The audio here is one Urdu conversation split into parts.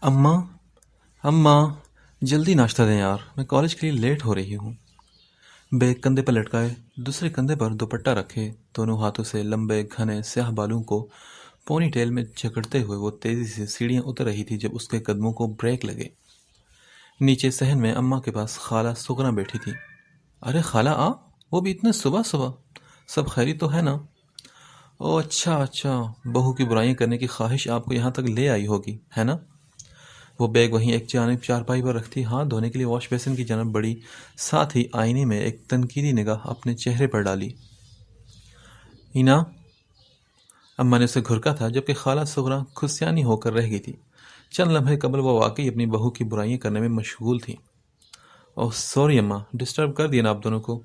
اماں اماں جلدی ناشتہ دیں یار، میں کالج کے لیے لیٹ ہو رہی ہوں۔ بیگ کندھے پر لٹکائے، دوسرے کندھے پر دوپٹہ رکھے، دونوں ہاتھوں سے لمبے گھنے سیاہ بالوں کو پونی ٹیل میں جکڑتے ہوئے وہ تیزی سے سیڑھیاں اتر رہی تھی جب اس کے قدموں کو بریک لگے۔ نیچے صحن میں اماں کے پاس خالہ سغرا بیٹھی تھی۔ ارے خالہ آپ، وہ بھی اتنے صبح صبح، سب خیریت تو ہے نا؟ او اچھا اچھا، بہو کی برائیاں کرنے کی خواہش آپ کو یہاں تک لے آئی ہوگی، ہے نا؟ وہ بیگ وہیں ایک جانب چارپائی پر رکھتی ہاتھ دھونے کے لیے واش بیسن کی جانب بڑھی، ساتھ ہی آئینے میں ایک تنقیدی نگاہ اپنے چہرے پر ڈالی۔ اینا، اماں نے اسے گھرکا تھا جبکہ خالہ سغرا خسیانی ہو کر رہ گئی تھی۔ چند لمحے قبل وہ واقعی اپنی بہو کی برائیاں کرنے میں مشغول تھی۔ اوہ سوری اماں، ڈسٹرب کر دیا نا آپ دونوں کو۔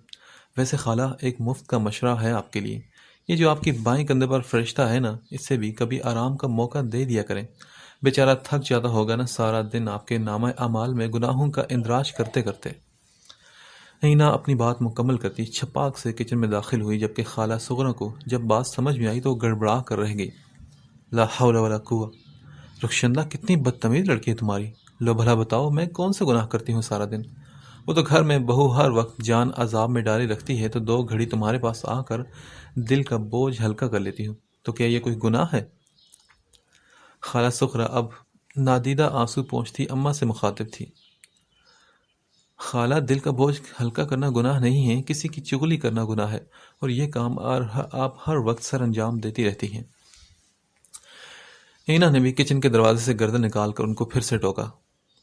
ویسے خالہ، ایک مفت کا مشورہ ہے آپ کے لیے، یہ جو آپ کی بائیں کندھے پر فرشتہ ہے نا، اس سے بھی کبھی آرام کا موقع دے دیا کریں۔ بیچارہ تھک جاتا ہوگا نا سارا دن آپ کے نامہ اعمال میں گناہوں کا اندراج کرتے کرتے۔ اینا اپنی بات مکمل کرتی چھپاک سے کچن میں داخل ہوئی جبکہ خالہ سغرا کو جب بات سمجھ میں آئی تو وہ گڑبڑا کر رہ گئی۔ لا حول ولا قوہ، رخشندہ کتنی بدتمیز لڑکی ہے تمہاری۔ لو بھلا بتاؤ، میں کون سے گناہ کرتی ہوں سارا دن؟ وہ تو گھر میں بہو ہر وقت جان عذاب میں ڈالے رکھتی ہے تو دو گھڑی تمہارے پاس آ کر دل کا بوجھ ہلکا کر لیتی ہوں، تو کیا یہ کوئی گناہ ہے؟ خالہ سغرا اب نادیدہ آنسو پونچھتی اماں سے مخاطب تھی۔ خالہ، دل کا بوجھ ہلکا کرنا گناہ نہیں ہے، کسی کی چغلی کرنا گناہ ہے، اور یہ کام آپ ہر وقت سر انجام دیتی رہتی ہیں۔ اینا نے بھی کچن کے دروازے سے گردن نکال کر ان کو پھر سے ٹوکا،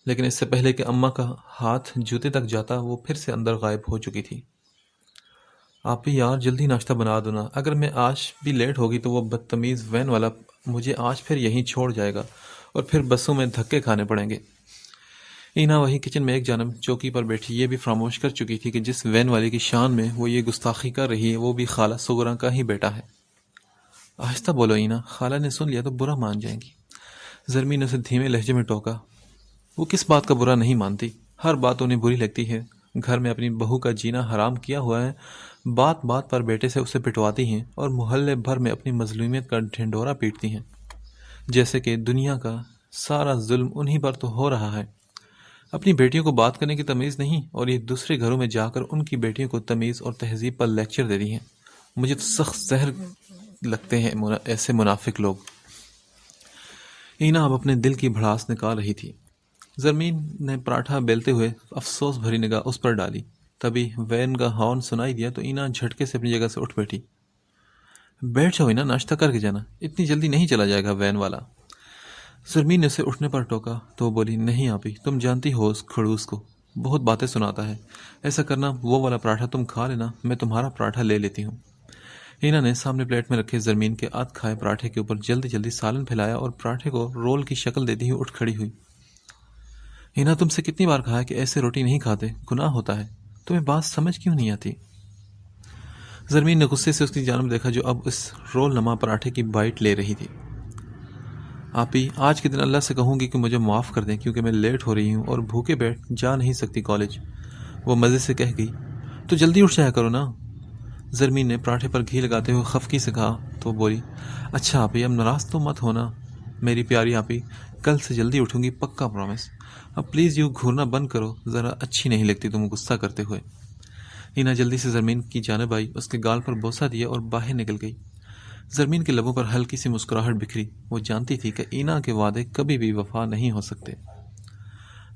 لیکن اس سے پہلے کہ اماں کا ہاتھ جوتے تک جاتا وہ پھر سے اندر غائب ہو چکی تھی۔ آپ بھی یار جلدی ناشتہ بنا دو نا، اگر میں آج بھی لیٹ ہوگی تو وہ بدتمیز وین والا مجھے آج پھر یہیں چھوڑ جائے گا اور پھر بسوں میں دھکے کھانے پڑیں گے۔ اینا وہی کچن میں ایک جانب چوکی پر بیٹھی یہ بھی فراموش کر چکی تھی کہ جس وین والے کی شان میں وہ یہ گستاخی کر رہی ہے وہ بھی خالہ سغرا کا ہی بیٹا ہے۔ آہستہ بولو اینا، خالہ نے سن لیا تو برا مان جائیں گی۔ زرمی نے اسے دھیمے لہجے میں ٹوکا۔ وہ کس بات کا برا نہیں مانتی، ہر بات انہیں بری لگتی ہے۔ گھر میں اپنی بہو کا جینا حرام کیا ہوا ہے، بات بات پر بیٹے سے اسے پٹواتی ہیں اور محلے بھر میں اپنی مظلومیت کا ڈھنڈورا پیٹتی ہیں، جیسے کہ دنیا کا سارا ظلم انہی پر تو ہو رہا ہے۔ اپنی بیٹیوں کو بات کرنے کی تمیز نہیں، اور یہ دوسرے گھروں میں جا کر ان کی بیٹیوں کو تمیز اور تہذیب پر لیکچر دے دی ہیں۔ مجھے تو سخت زہر لگتے ہیں ایسے منافق لوگ۔ اینا اب اپنے دل کی بھڑاس نکال رہی تھی۔ زرمین نے پراٹھا بیلتے ہوئے افسوس بھری نگاہ اس پر ڈالی۔ تبھی وین کا ہارن سنائی دیا تو اینا جھٹکے سے اپنی جگہ سے اٹھ بیٹھی۔ بیٹھ جاؤ اینا، ناشتہ کر کے جانا، اتنی جلدی نہیں چلا جائے گا وین والا۔ زرمین نے اسے اٹھنے پر ٹوکا تو وہ بولی، نہیں آپی، تم جانتی ہو اس کھڑوس کو، بہت باتیں سناتا ہے۔ ایسا کرنا، وہ والا پراٹھا تم کھا لینا، میں تمہارا پراٹھا لے لیتی ہوں۔ اینا نے سامنے پلیٹ میں رکھے زرمین کے آدھ کھائے پراٹھے کے اوپر جلدی جلدی سالن پھیلایا اور پراٹھے کو رول کی شکل دیتی ہوئی اٹھ کھڑی ہوئی۔ اینا، تم سے کتنی بار کہا ہے کہ ایسے روٹی نہیں کھاتے، گناہ ہوتا ہے، تمہیں بات سمجھ کیوں نہیں آتی؟ زرمین نے غصے سے اس کی جانب دیکھا جو اب اس رول نما پراٹھے کی بائٹ لے رہی تھی۔ آپی، آج کے دن اللہ سے کہوں گی کہ مجھے معاف کر دیں کیونکہ میں لیٹ ہو رہی ہوں اور بھوکے بیٹھ جا نہیں سکتی کالج، وہ مزے سے کہہ گئی۔ تو جلدی اٹھ جایا کرو نا۔ زرمین نے پراٹھے پر گھی لگاتے ہوئے خفگی سے کہا تو بولی، اچھا آپی، اب ناراض تو مت ہونا میری پیاری آپی، کل سے جلدی اٹھوں گی، پکا پرومس۔ اب پلیز یوں گھورنا بند کرو، ذرا اچھی نہیں لگتی تم غصہ کرتے ہوئے۔ اینا جلدی سے زرمین کی جانب آئی، اس کے گال پر بوسہ دیا اور باہر نکل گئی۔ زرمین کے لبوں پر ہلکی سی مسکراہٹ بکھری، وہ جانتی تھی کہ اینا کے وعدے کبھی بھی وفا نہیں ہو سکتے۔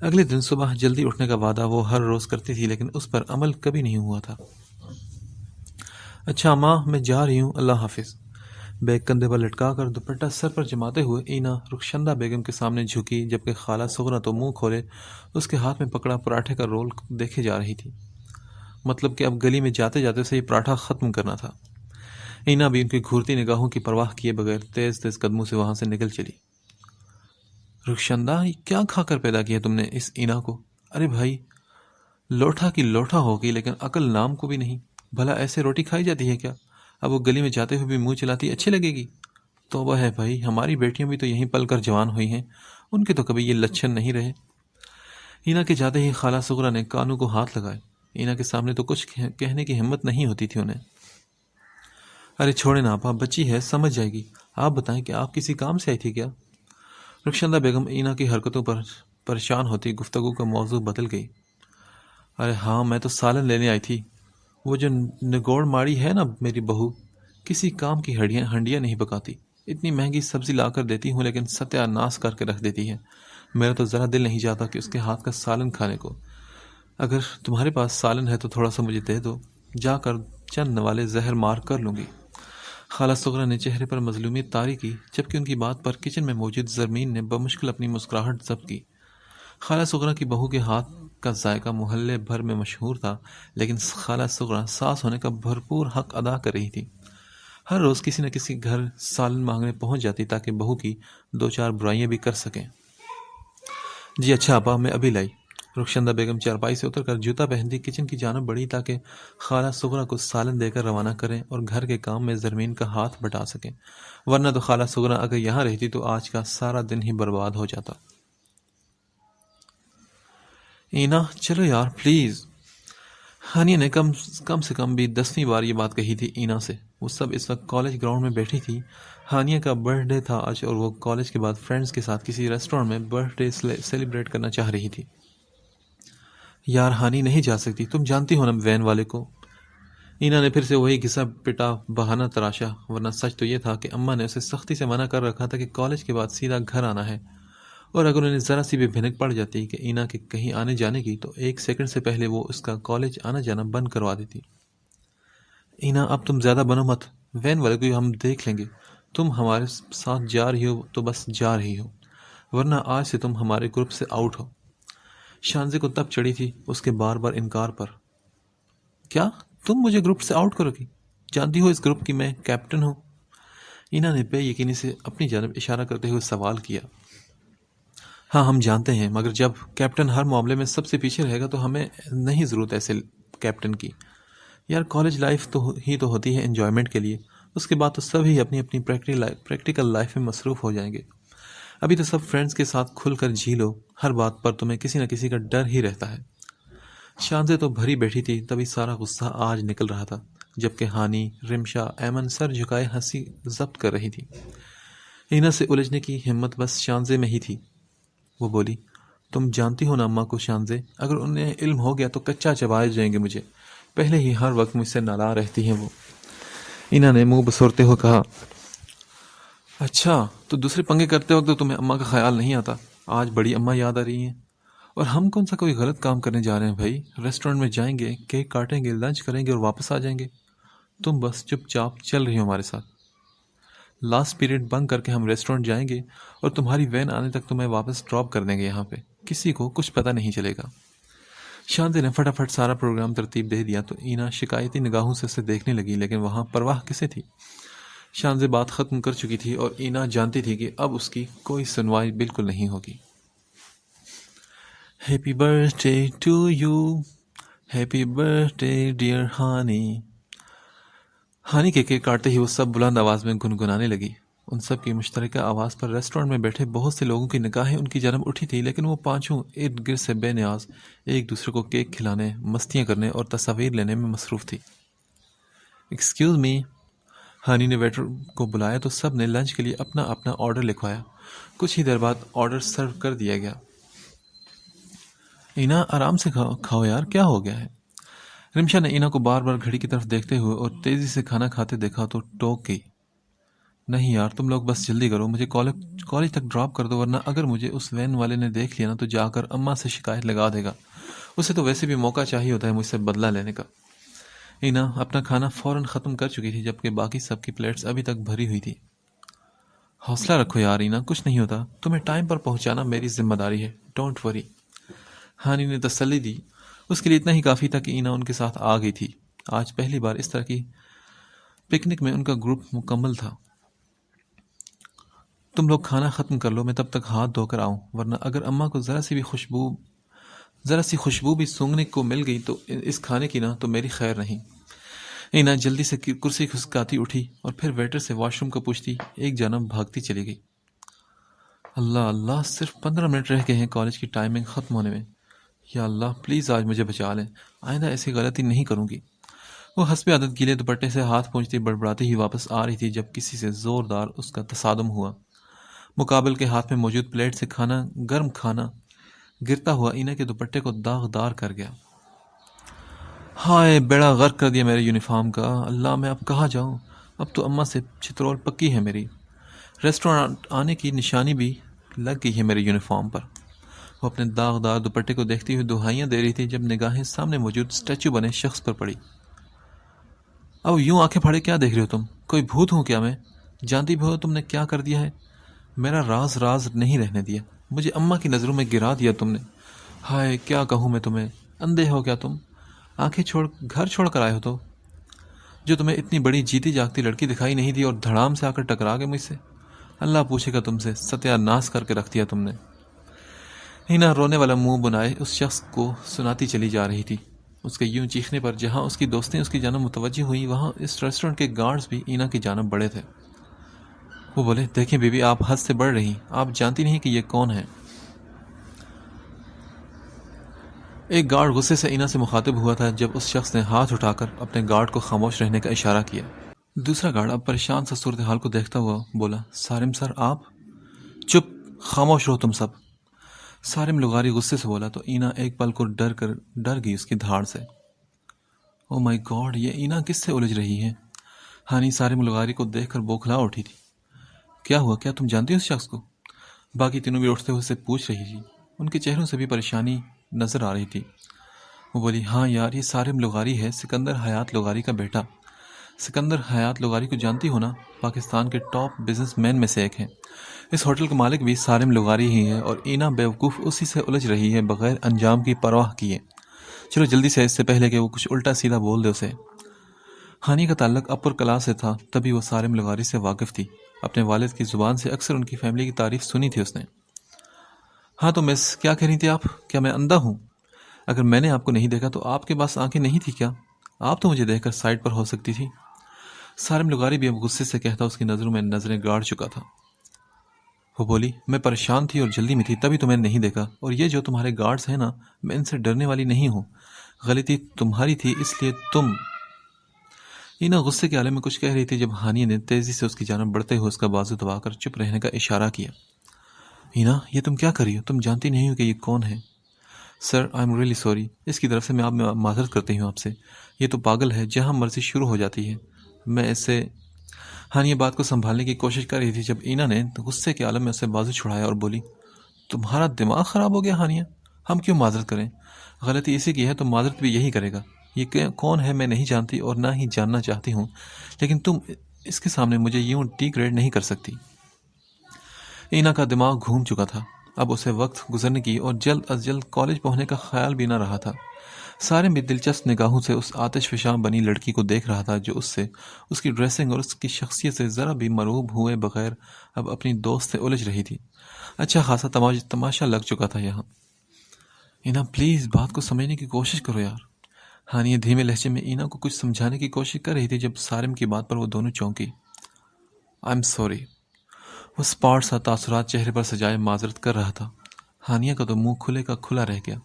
اگلے دن صبح جلدی اٹھنے کا وعدہ وہ ہر روز کرتی تھی لیکن اس پر عمل کبھی نہیں ہوا تھا۔ اچھا ماں، میں جا رہی ہوں، اللہ حافظ۔ بیگ کندھے پر لٹکا کر دوپٹہ سر پر جماتے ہوئے اینا رخشندہ بیگم کے سامنے جھکی جبکہ خالہ سغرا تو منہ کھولے اس کے ہاتھ میں پکڑا پراٹھے کا رول دیکھے جا رہی تھی، مطلب کہ اب گلی میں جاتے جاتے سے یہ پراٹھا ختم کرنا تھا۔ اینا بھی ان کی گھورتی نگاہوں کی پرواہ کیے بغیر تیز تیز قدموں سے وہاں سے نکل چلی۔ رخشندہ، یہ کیا کھا کر پیدا کیا تم نے اس اینا کو؟ ارے بھائی، لوٹا کی لوٹا ہوگی لیکن عقل نام کو بھی نہیں، بھلا ایسے روٹی کھائی جاتی ہے کیا؟ اب وہ گلی میں جاتے ہوئے بھی منہ چلاتی اچھی لگے گی؟ توبہ ہے بھائی، ہماری بیٹیاں بھی تو یہیں پل کر جوان ہوئی ہیں، ان کے تو کبھی یہ لچھن نہیں رہے۔ اینا کے جاتے ہی خالہ سغرا نے کانوں کو ہاتھ لگائے، اینا کے سامنے تو کچھ کہنے کی ہمت نہیں ہوتی تھی انہیں۔ ارے چھوڑے نا آپا، بچی ہے، سمجھ جائے گی۔ آپ بتائیں کہ آپ کسی کام سے آئی تھی کیا؟ رخشندہ بیگم اینا کی حرکتوں پر پریشان ہوتی گفتگو کا موضوع بدل گئی۔ ارے ہاں، میں تو سالن لینے آئی تھی۔ وہ جو نگوڑ ماڑی ہے نا میری بہو، کسی کام کی ہنڈیاں نہیں پکاتی۔ اتنی مہنگی سبزی لا کر دیتی ہوں لیکن ستیہ ناس کر کے رکھ دیتی ہے۔ میرا تو ذرا دل نہیں چاہتا کہ اس کے ہاتھ کا سالن کھانے کو۔ اگر تمہارے پاس سالن ہے تو تھوڑا سا مجھے دے دو، جا کر چند نوالے زہر مار کر لوں گی۔ خالہ سغرا نے چہرے پر مظلومیت طاری کی، جبکہ ان کی بات پر کچن میں موجود زرمین نے بمشکل اپنی مسکراہٹ ضبط کی۔ خالہ سغرا کی بہو کے ہاتھ کا ذائقہ محلے بھر میں مشہور تھا، لیکن خالہ سغرا ساس ہونے کا بھرپور حق ادا کر رہی تھی۔ ہر روز کسی نہ کسی گھر سالن مانگنے پہنچ جاتی تاکہ بہو کی دو چار برائیاں بھی کر سکیں۔ جی اچھا ابا، میں ابھی لائی۔ رخشندہ بیگم چارپائی سے اتر کر جوتا پہنتی کچن کی جانب بڑھی تاکہ خالہ سغرا کو سالن دے کر روانہ کریں اور گھر کے کام میں زرمین کا ہاتھ بٹا سکیں، ورنہ تو خالہ سغرا اگر یہاں رہتی تو آج کا سارا دن ہی برباد ہو جاتا۔ اینا چلو یار پلیز۔ ہانیہ نے کم سے کم بھی 10ویں بار یہ بات کہی تھی اینا سے۔ وہ سب اس وقت کالج گراؤنڈ میں بیٹھی تھی۔ ہانیہ کا برتھ ڈے تھا آج اور وہ کالج کے بعد فرینڈز کے ساتھ کسی ریسٹورانٹ میں برتھ ڈے سیلیبریٹ کرنا چاہ رہی تھی۔ یار ہانی نہیں جا سکتی، تم جانتی ہو نا وین والے کو۔ اینا نے پھر سے وہی گھسا پٹا بہانہ تراشا، ورنہ سچ تو یہ تھا کہ اماں نے اسے سختی سے منع کر رکھا تھا کہ کالج کے بعد سیدھا گھر آنا ہے، اور اگر انہیں ذرا سی بھی بھنک پڑ جاتی کہ اینا کے کہیں آنے جانے کی تو 1 سیکنڈ سے پہلے وہ اس کا کالج آنا جانا بند کروا دیتی۔ اینا اب تم زیادہ بنو مت، وین والے کو ہم دیکھ لیں گے۔ تم ہمارے ساتھ جا رہی ہو تو بس جا رہی ہو، ورنہ آج سے تم ہمارے گروپ سے آؤٹ ہو۔ شانزے کو تب چڑھی تھی اس کے بار بار انکار پر۔ کیا تم مجھے گروپ سے آؤٹ کرو گی؟ جانتی ہو اس گروپ کی میں کیپٹن ہوں۔ اینا نے بے یقینی سے اپنی جانب اشارہ کرتے ہوئے سوال کیا۔ ہاں ہم جانتے ہیں، مگر جب کیپٹن ہر معاملے میں سب سے پیچھے رہے گا تو ہمیں نہیں ضرورت ایسے کیپٹن کی۔ یار کالج لائف تو ہوتی ہے انجوائمنٹ کے لیے، اس کے بعد تو سب ہی اپنی اپنی پریکٹیکل لائف میں مصروف ہو جائیں گے۔ ابھی تو سب فرینڈز کے ساتھ کھل کر جی لو، ہر بات پر تمہیں کسی نہ کسی کا ڈر ہی رہتا ہے۔ شانزے تو بھری بیٹھی تھی، تبھی سارا غصہ آج نکل رہا تھا، جبکہ ہانی، رمشا، ایمن سر جھکائے ہنسی ضبط کر رہی تھی۔ اینا سے الجھنے کی ہمت بس شانزے میں ہی تھی۔ وہ بولی، تم جانتی ہو نا اماں کو شانزے، اگر انہیں علم ہو گیا تو کچا چبائے جائیں گے مجھے، پہلے ہی ہر وقت مجھ سے نالاں رہتی ہیں وہ۔ اینا نے منہ بسورتے ہوئے کہا، اچھا تو دوسرے پنگے کرتے وقت تو تمہیں اماں کا خیال نہیں آتا، آج بڑی اماں یاد آ رہی ہیں۔ اور ہم کون سا کوئی غلط کام کرنے جا رہے ہیں بھائی؟ ریسٹورنٹ میں جائیں گے، کیک کاٹیں گے، لنچ کریں گے اور واپس آ جائیں گے۔ تم بس چپ چاپ چل رہی ہو ہمارے ساتھ۔ لاسٹ پیریڈ بنک کر کے ہم ریسٹورنٹ جائیں گے اور تمہاری وین آنے تک تمہیں واپس ڈراپ کر دیں گے یہاں پہ، کسی کو کچھ پتہ نہیں چلے گا۔ شانزے نے فٹافٹ سارا پروگرام ترتیب دے دیا تو اینا شکایتی نگاہوں سے اسے دیکھنے لگی، لیکن وہاں پرواہ کسے تھی؟ شانزے بات ختم کر چکی تھی اور اینا جانتی تھی کہ اب اس کی کوئی سنوائی بالکل نہیں ہوگی۔ Happy birthday to you, happy birthday dear Hani. Hani کے کیک کاٹتے ہی وہ سب بلند آواز میں گنگنانے لگی۔ ان سب کی مشترکہ آواز پر ریسٹورنٹ میں بیٹھے بہت سے لوگوں کی نگاہیں ان کی جانب اٹھی تھی، لیکن وہ پانچوں ارد گرد سے بے نیاز ایک دوسرے کو کیک کھلانے، مستیاں کرنے اور تصاویر لینے میں مصروف تھی۔ ایکسکیوز می، ہانی نے ویٹر کو بلایا تو سب نے لنچ کے لیے اپنا اپنا آرڈر لکھوایا۔ کچھ ہی دیر بعد آرڈر سرو کر دیا گیا۔ اینا آرام سے کھاؤ یار، کیا ہو گیا ہے؟ رمشا نے اینا کو بار بار گھڑی کی طرف دیکھتے ہوئے اور تیزی سے کھانا کھاتے دیکھا تو ٹوک گئی۔ نہیں یار تم لوگ بس جلدی کرو، مجھے کالج تک ڈراپ کر دو، ورنہ اگر مجھے اس وین والے نے دیکھ لیا نا تو جا کر اماں سے شکایت لگا دے گا۔ اسے تو ویسے بھی موقع چاہیے ہوتا ہے مجھ سے بدلہ لینے کا۔ اینا اپنا کھانا فوراً ختم کر چکی تھی، جبکہ باقی سب کی پلیٹس ابھی تک بھری ہوئی تھی۔ حوصلہ رکھو یار اینا، کچھ نہیں ہوتا، تمہیں ٹائم پر پہنچانا میری ذمہ داری ہے، ڈونٹ وری۔ ہانی نے تسلی دی۔ اس کے لیے اتنا ہی کافی تھا کہ اینا ان کے ساتھ آ گئی تھی۔ آج پہلی بار اس طرح کی پکنک میں ان کا گروپ مکمل تھا۔ تم لوگ کھانا ختم کر لو، میں تب تک ہاتھ دھو کر آؤں، ورنہ اگر اماں کو ذرا سی خوشبو بھی سونگھنے کو مل گئی تو اس کھانے کی نا تو میری خیر نہیں۔ اینا جلدی سے کرسی کھسکاتی اٹھی اور پھر ویٹر سے واش روم کو پوچھتی ایک جانب بھاگتی چلی گئی۔ اللہ اللہ، صرف 15 منٹ رہ گئے ہیں کالج کی ٹائمنگ ختم ہونے میں۔ یا اللہ پلیز آج مجھے بچا لیں، آئندہ ایسی غلطی نہیں کروں گی۔ وہ حسب عادت گیلے دوپٹے سے ہاتھ پونچھتی بڑبڑاتی ہی واپس آ رہی تھی جب کسی سے زوردار اس کا تصادم ہوا۔ مقابل کے ہاتھ میں موجود پلیٹ سے گرم کھانا گرتا ہوا اینا کے دوپٹے کو داغدار کر گیا۔ ہائے، بیڑا غرق کر دیا میرے یونیفارم کا۔ اللہ، میں اب کہاں جاؤں؟ اب تو اماں سے چترول پکی ہے میری۔ ریسٹورانٹ آنے کی نشانی بھی لگ گئی ہے میرے یونیفارم پر۔ وہ اپنے داغدار دوپٹے کو دیکھتی ہوئی دہائیاں دے رہی تھی جب نگاہیں سامنے موجود اسٹیچو بنے شخص پر پڑی۔ اب یوں آنکھیں پھاڑے کیا دیکھ رہے ہو تم؟ کوئی بھوت ہوں کیا میں؟ جانتی بھی ہو تم نے کیا کر دیا ہے؟ میرا راز نہیں رہنے دیا، مجھے اماں کی نظروں میں گرا دیا تم نے۔ ہائے، کیا کہوں میں تمہیں؟ اندھے ہو کیا تم؟ آنکھیں گھر چھوڑ کر آئے ہو تو جو تمہیں اتنی بڑی جیتی جاگتی لڑکی دکھائی نہیں دی اور دھڑام سے آ کر ٹکرا گئے مجھ سے۔ اللہ پوچھے گا تم سے، ستیہ ناس کر کے رکھ دیا تم نے۔ ہینا رونے والا منہ بنائے اس شخص کو سناتی چلی جا رہی تھی۔ اس کے یوں چیخنے پر جہاں اس کی دوستیں اس کی جانب متوجہ ہوئی، وہاں اس ریسٹورنٹ کے گارڈز بھی اینا کی جانب بڑھے تھے۔ وہ بولے، دیکھیں بی بی، آپ حد سے بڑھ رہی، آپ جانتی نہیں کہ یہ کون ہے۔ ایک گارڈ غصے سے اینا سے مخاطب ہوا تھا جب اس شخص نے ہاتھ اٹھا کر اپنے گارڈ کو خاموش رہنے کا اشارہ کیا۔ دوسرا گارڈ اب پریشان سا صورتحال کو دیکھتا ہوا بولا، سارم سر آپ؟ چپ، خاموش رہو تم سب۔ سارم لغاری غصے سے بولا تو اینا ایک پل کو ڈر گئی اس کی دھاڑ سے۔ او مائی گاڈ، یہ اینا کس سے الجھ رہی ہے؟ ہانی سارم لغاری کو دیکھ کر بوکھلا اٹھی تھی۔ کیا ہوا؟ کیا تم جانتی ہو اس شخص کو؟ باقی تینوں بھی اٹھتے ہوئے سے پوچھ رہی تھی۔ ان کے چہروں سے بھی پریشانی نظر آ رہی تھی۔ وہ بولی، ہاں یار، یہ سارم لغاری ہے، سکندر حیات لغاری کا بیٹا۔ سکندر حیات لغاری کو جانتی ہو نا؟ پاکستان کے ٹاپ بزنس مین میں سے ایک ہے۔ اس ہوٹل کا مالک بھی سارم لغاری ہی ہے اور اینا بیوقوف اسی سے الجھ رہی ہے بغیر انجام کی پرواہ کیے۔ چلو جلدی سے، اس سے پہلے کہ وہ کچھ الٹا سیدھا بول دے اسے۔ ہانی کا تعلق اپر کلاس سے تھا، تبھی وہ سارم لغاری سے واقف تھی۔ اپنے والد کی زبان سے اکثر ان کی فیملی کی تعریف سنی تھی اس نے۔ ہاں تو مس، کیا کہہ رہی تھی آپ؟ کیا میں اندھا ہوں؟ اگر میں نے آپ کو نہیں دیکھا تو آپ کے پاس آنکھیں نہیں تھی کیا؟ آپ تو مجھے دیکھ کر سائڈ پر ہو سکتی تھی۔ سارم لغاری بھی اب غصے سے کہتا اس کی نظروں میں نظریں گاڑ چکا تھا۔ وہ بولی، میں پریشان تھی اور جلدی میں تھی، تبھی تمہیں نہیں دیکھا، اور یہ جو تمہارے گارڈز ہیں نا، میں ان سے ڈرنے والی نہیں ہوں، غلطی تمہاری تھی، اس لیے تم۔ اینا غصے کے عالم میں کچھ کہہ رہی تھی جب ہانی نے تیزی سے اس کی جانب بڑھتے ہوئے اس کا بازو دبا کر چپ رہنے کا اشارہ کیا۔ اینا، یہ تم کیا کر رہی ہو؟ تم جانتی نہیں ہو کہ یہ کون ہے؟ سر، آئی ایم ریئلی سوری، اس کی طرف سے میں معذرت کرتی ہوں آپ سے۔ یہ تو پاگل ہے، جہاں مرضی شروع ہو جاتی ہے۔ میں اسے۔ ہانی بات کو سنبھالنے کی کوشش کر رہی تھی جب اینا نے غصے کے عالم میں اسے بازو چھڑایا اور بولی، تمہارا دماغ خراب ہو گیا ہانیہ؟ ہم کیوں معذرت کریں؟ غلطی اسی کی ہے تو معذرت بھی یہی کرے گا۔ یہ کون ہے میں نہیں جانتی اور نہ ہی جاننا چاہتی ہوں، لیکن تم اس کے سامنے مجھے یوں ڈی گریڈ نہیں کر سکتی۔ اینا کا دماغ گھوم چکا تھا، اب اسے وقت گزرنے کی اور جلد از جلد کالج پہنچنے کا خیال بھی نہ رہا تھا۔ سارے بھی دلچسپ نگاہوں سے اس آتش فشاں بنی لڑکی کو دیکھ رہا تھا جو اس سے، اس کی ڈریسنگ اور اس کی شخصیت سے ذرا بھی مرعوب ہوئے بغیر اب اپنی دوست سے الجھ رہی تھی۔ اچھا خاصا تماشا لگ چکا تھا یہاں۔ اینا پلیز بات کو سمجھنے کی کوشش کرو یار۔ ہانی دھیمے لہجے میں اینا کو کچھ سمجھانے کی کوشش کر رہی تھی جب سارم کی بات پر وہ دونوں چونکی۔ I'm sorry. وہ اسپاٹ سا تاثرات چہرے پر سجائے معذرت کر رہا تھا۔ ہانیہ کا تو منہ کھلے کا کھلا رہ گیا،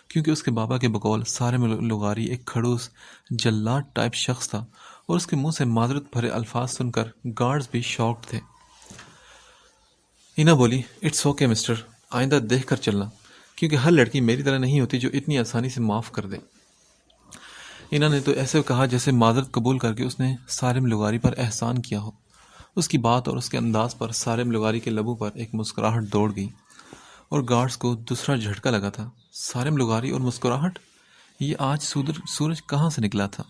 کیونکہ اس کے بابا کے بقول سارم لغاری ایک کھڑوس جلاد ٹائپ شخص تھا اور اس کے منہ سے معذرت بھرے الفاظ سن کر گارڈز بھی شاکڈ تھے۔ اینا بولی، اٹس اوکے مسٹر، آئندہ دیکھ کر چلنا، کیونکہ ہر لڑکی میری طرح نہیں ہوتی جو اتنی آسانی سے معاف کر دے۔ اینا نے تو ایسے کہا جیسے معذرت قبول کر کے اس نے سارم لغاری پر احسان کیا ہو۔ اس کی بات اور اس کے انداز پر سارم لغاری کے لبوں پر ایک مسکراہٹ دوڑ گئی اور گارڈز کو دوسرا جھٹکا لگا تھا۔ سارم لغاری اور مسکراہٹ، یہ آج سورج کہاں سے نکلا تھا؟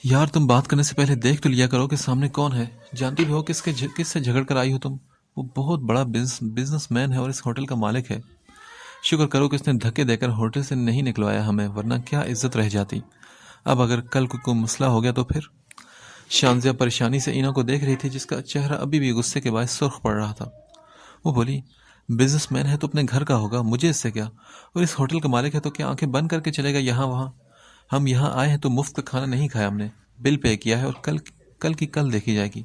یار تم بات کرنے سے پہلے دیکھ تو لیا کرو کہ سامنے کون ہے۔ جانتی بھی ہو کس سے جھگڑ کر آئی ہو تم؟ وہ بہت بڑا بزنس مین ہے اور اس ہوٹل کا مالک ہے۔ شکر کرو کہ اس نے دھکے دے کر ہوٹل سے نہیں نکلوایا ہمیں، ورنہ کیا عزت رہ جاتی۔ اب اگر کل کو کوئی مسئلہ ہو گیا تو پھر؟ شانزیہ پریشانی سے اینا کو دیکھ رہی تھی جس کا چہرہ ابھی بھی غصے کے باعث سرخ پڑ رہا تھا۔ وہ بولی، بزنس مین ہے تو اپنے گھر کا ہوگا، مجھے اس سے کیا؟ اور اس ہوٹل کا مالک ہے تو کیا آنکھیں بند کر کے چلے گا یہاں وہاں؟ ہم یہاں آئے ہیں تو مفت کا کھانا نہیں کھایا ہم نے، بل پے کیا ہے اور کل کی کل دیکھی جائے گی۔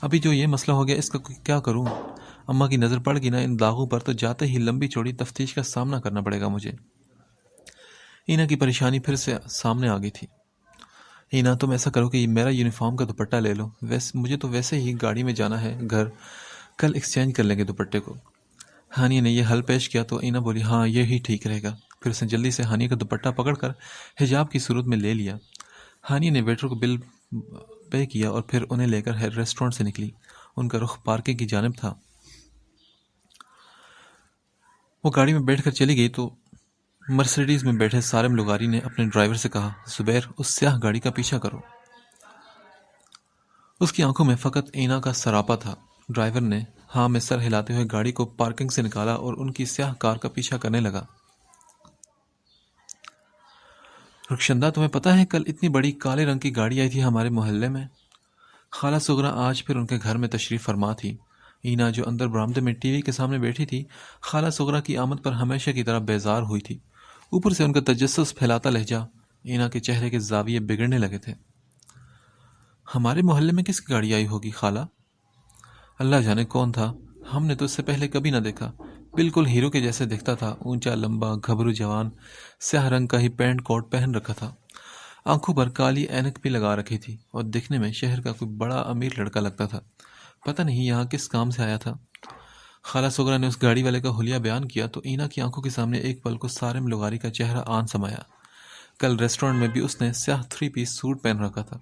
ابھی جو یہ مسئلہ ہو گیا اس کا کیا کروں؟ اماں کی نظر پڑ گئی نا ان داغوں پر تو جاتے ہی لمبی چوڑی تفتیش کا سامنا کرنا پڑے گا مجھے۔ اینا کی پریشانی پھر سے سامنے آ گئی تھی۔ اینا تم ایسا کرو کہ میرا یونیفارم کا دوپٹہ لے لو، مجھے تو ویسے ہی گاڑی میں جانا ہے گھر، کل ایکسچینج کر لیں گے دوپٹے کو۔ ہانیہ نے یہ حل پیش کیا تو اینا بولی ہاں یہی ٹھیک رہے گا۔ پھر اس نے جلدی سے ہانیہ کا دوپٹہ پکڑ کر حجاب کی صورت میں لے لیا۔ ہانیہ نے ویٹر کو بل پے کیا اور پھر انہیں لے کر ریسٹورنٹ سے نکلی۔ ان کا رخ پارکنگ کی جانب تھا۔ وہ گاڑی میں بیٹھ کر چلی گئی تو مرسیڈیز میں بیٹھے سالم لغاری نے اپنے ڈرائیور سے کہا زبیر اس سیاہ گاڑی کا پیچھا کرو۔ اس کی آنکھوں میں فقط اینا کا سراپا تھا۔ ڈرائیور نے ہاں میں سر ہلاتے ہوئے گاڑی کو پارکنگ سے نکالا اور ان کی سیاہ کار کا پیچھا کرنے لگا۔ رخشندہ تمہیں پتہ ہے کل اتنی بڑی کالے رنگ کی گاڑی آئی تھی ہمارے محلے میں؟ خالہ سغرا آج پھر ان کے گھر میں تشریف فرما تھی۔ اینا جو اندر برآمدے میں ٹی وی کے سامنے بیٹھی تھی خالہ سغرا کی آمد پر ہمیشہ کی طرح بیزار ہوئی تھی۔ اوپر سے ان کا تجسس پھیلاتا لہجہ اینا کے چہرے کے زاویے بگڑنے لگے تھے۔ ہمارے محلے میں کس کی گاڑی آئی ہوگی خالہ؟ اللہ جانے کون تھا، ہم نے تو اس سے پہلے کبھی نہ دیکھا۔ بالکل ہیرو کے جیسے دکھتا تھا، اونچا لمبا گھبرو جوان، سیاہ رنگ کا ہی پینٹ کوٹ پہن رکھا تھا، آنکھوں پر کالی اینک بھی لگا رکھی تھی اور دکھنے میں شہر کا کوئی بڑا امیر لڑکا لگتا تھا۔ پتہ نہیں یہاں کس کام سے آیا تھا۔ خالہ سغرا نے اس گاڑی والے کا حلیہ بیان کیا تو اینا کی آنکھوں کے سامنے ایک پل کو سارم لغاری کا چہرہ آن سمایا۔ کل ریسٹورنٹ میں بھی اس نے سیاہ 3 پیس سوٹ پہن رکھا تھا،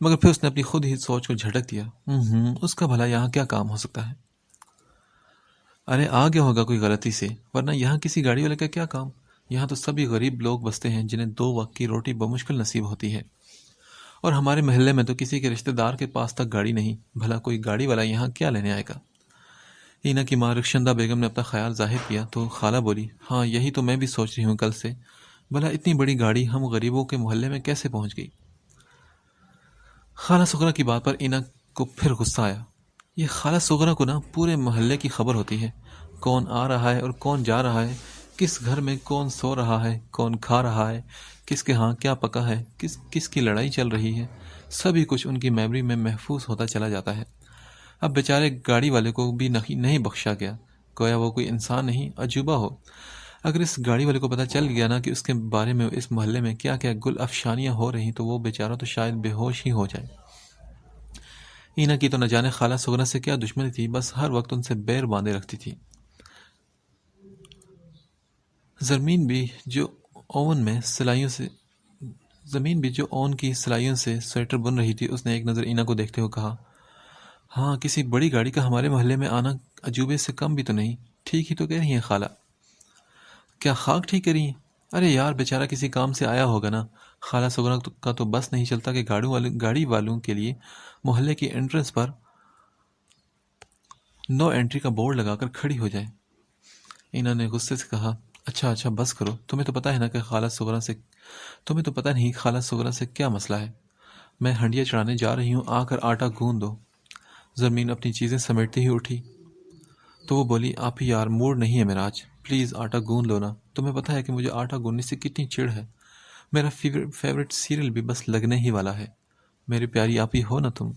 مگر پھر اس نے اپنی خود ہی سوچ کو جھٹک دیا۔ اس کا بھلا یہاں کیا کام ہو سکتا ہے؟ ارے آ گیا ہوگا کوئی غلطی سے، ورنہ یہاں کسی گاڑی والے کا کیا کام؟ یہاں تو سبھی غریب لوگ بستے ہیں جنہیں 2 وقت کی روٹی بمشکل نصیب ہوتی ہے، اور ہمارے محلے میں تو کسی کے رشتہ دار کے پاس تک گاڑی نہیں، بھلا کوئی گاڑی والا یہاں کیا لینے آئے گا؟ اینا کی ماں رخشندہ بیگم نے اپنا خیال ظاہر کیا تو خالہ بولی ہاں یہی تو میں بھی سوچ رہی ہوں کل سے، بھلا اتنی بڑی گاڑی ہم غریبوں کے محلے میں کیسے پہنچ گئی؟ خالہ سغرا کی بات پر اینا کو پھر غصہ آیا۔ یہ خالہ سغرا کو نا پورے محلے کی خبر ہوتی ہے، کون آ رہا ہے اور کون جا رہا ہے، کس گھر میں کون سو رہا ہے، کون کھا رہا ہے، کس کے ہاں کیا پکا ہے، کس کی لڑائی چل رہی ہے، سبھی کچھ ان کی میموری میں محفوظ ہوتا چلا جاتا ہے۔ اب بیچارے گاڑی والے کو بھی نہیں بخشا گیا، گویا وہ کوئی انسان نہیں عجوبہ ہو۔ اگر اس گاڑی والے کو پتہ چل گیا نا کہ اس کے بارے میں اس محلے میں کیا کیا گل افشانیاں ہو رہی تو وہ بیچارہ تو شاید بے ہوش ہی ہو جائے۔ اینا کی تو نہ جانے خالہ سغرا سے کیا دشمنی تھی، بس ہر وقت ان سے بیر باندھے رکھتی تھی۔ زمین بھی جو اون کی سلائیوں سے سویٹر بن رہی تھی، اس نے ایک نظر اینا کو دیکھتے ہوئے کہا ہاں کسی بڑی گاڑی کا ہمارے محلے میں آنا عجوبے سے کم بھی تو نہیں۔ ٹھیک ہی تو کہہ رہی ہیں خالہ۔ کیا خاک ٹھیک کر رہی ہیں؟ ارے یار بیچارہ کسی کام سے آیا ہوگا نا۔ خالہ سغرا کا تو بس نہیں چلتا کہ گاڑی والوں کے لیے محلے کی انٹرنس پر نو انٹری کا بورڈ لگا کر کھڑی ہو جائے۔ اینا نے غصے سے کہا اچھا بس کرو، تمہیں تو پتہ ہے نا کہ تمہیں تو پتہ نہیں خالہ سغرا سے کیا مسئلہ ہے۔ میں ہنڈیا چڑھانے جا رہی ہوں، آ کر آٹا گوندھ دو۔ زمین اپنی چیزیں سمیٹتی ہی اٹھی تو وہ بولی آپ ہی یار موڈ نہیں ہے میرا آج، پلیز آٹا گوندھ لو نا۔ تمہیں پتہ ہے کہ مجھے آٹا گوندھنے سے کتنی چڑ ہے، میرا فیوریٹ سیریل بھی بس لگنے ہی والا ہے، میری پیاری آپ ہی ہو نا تم۔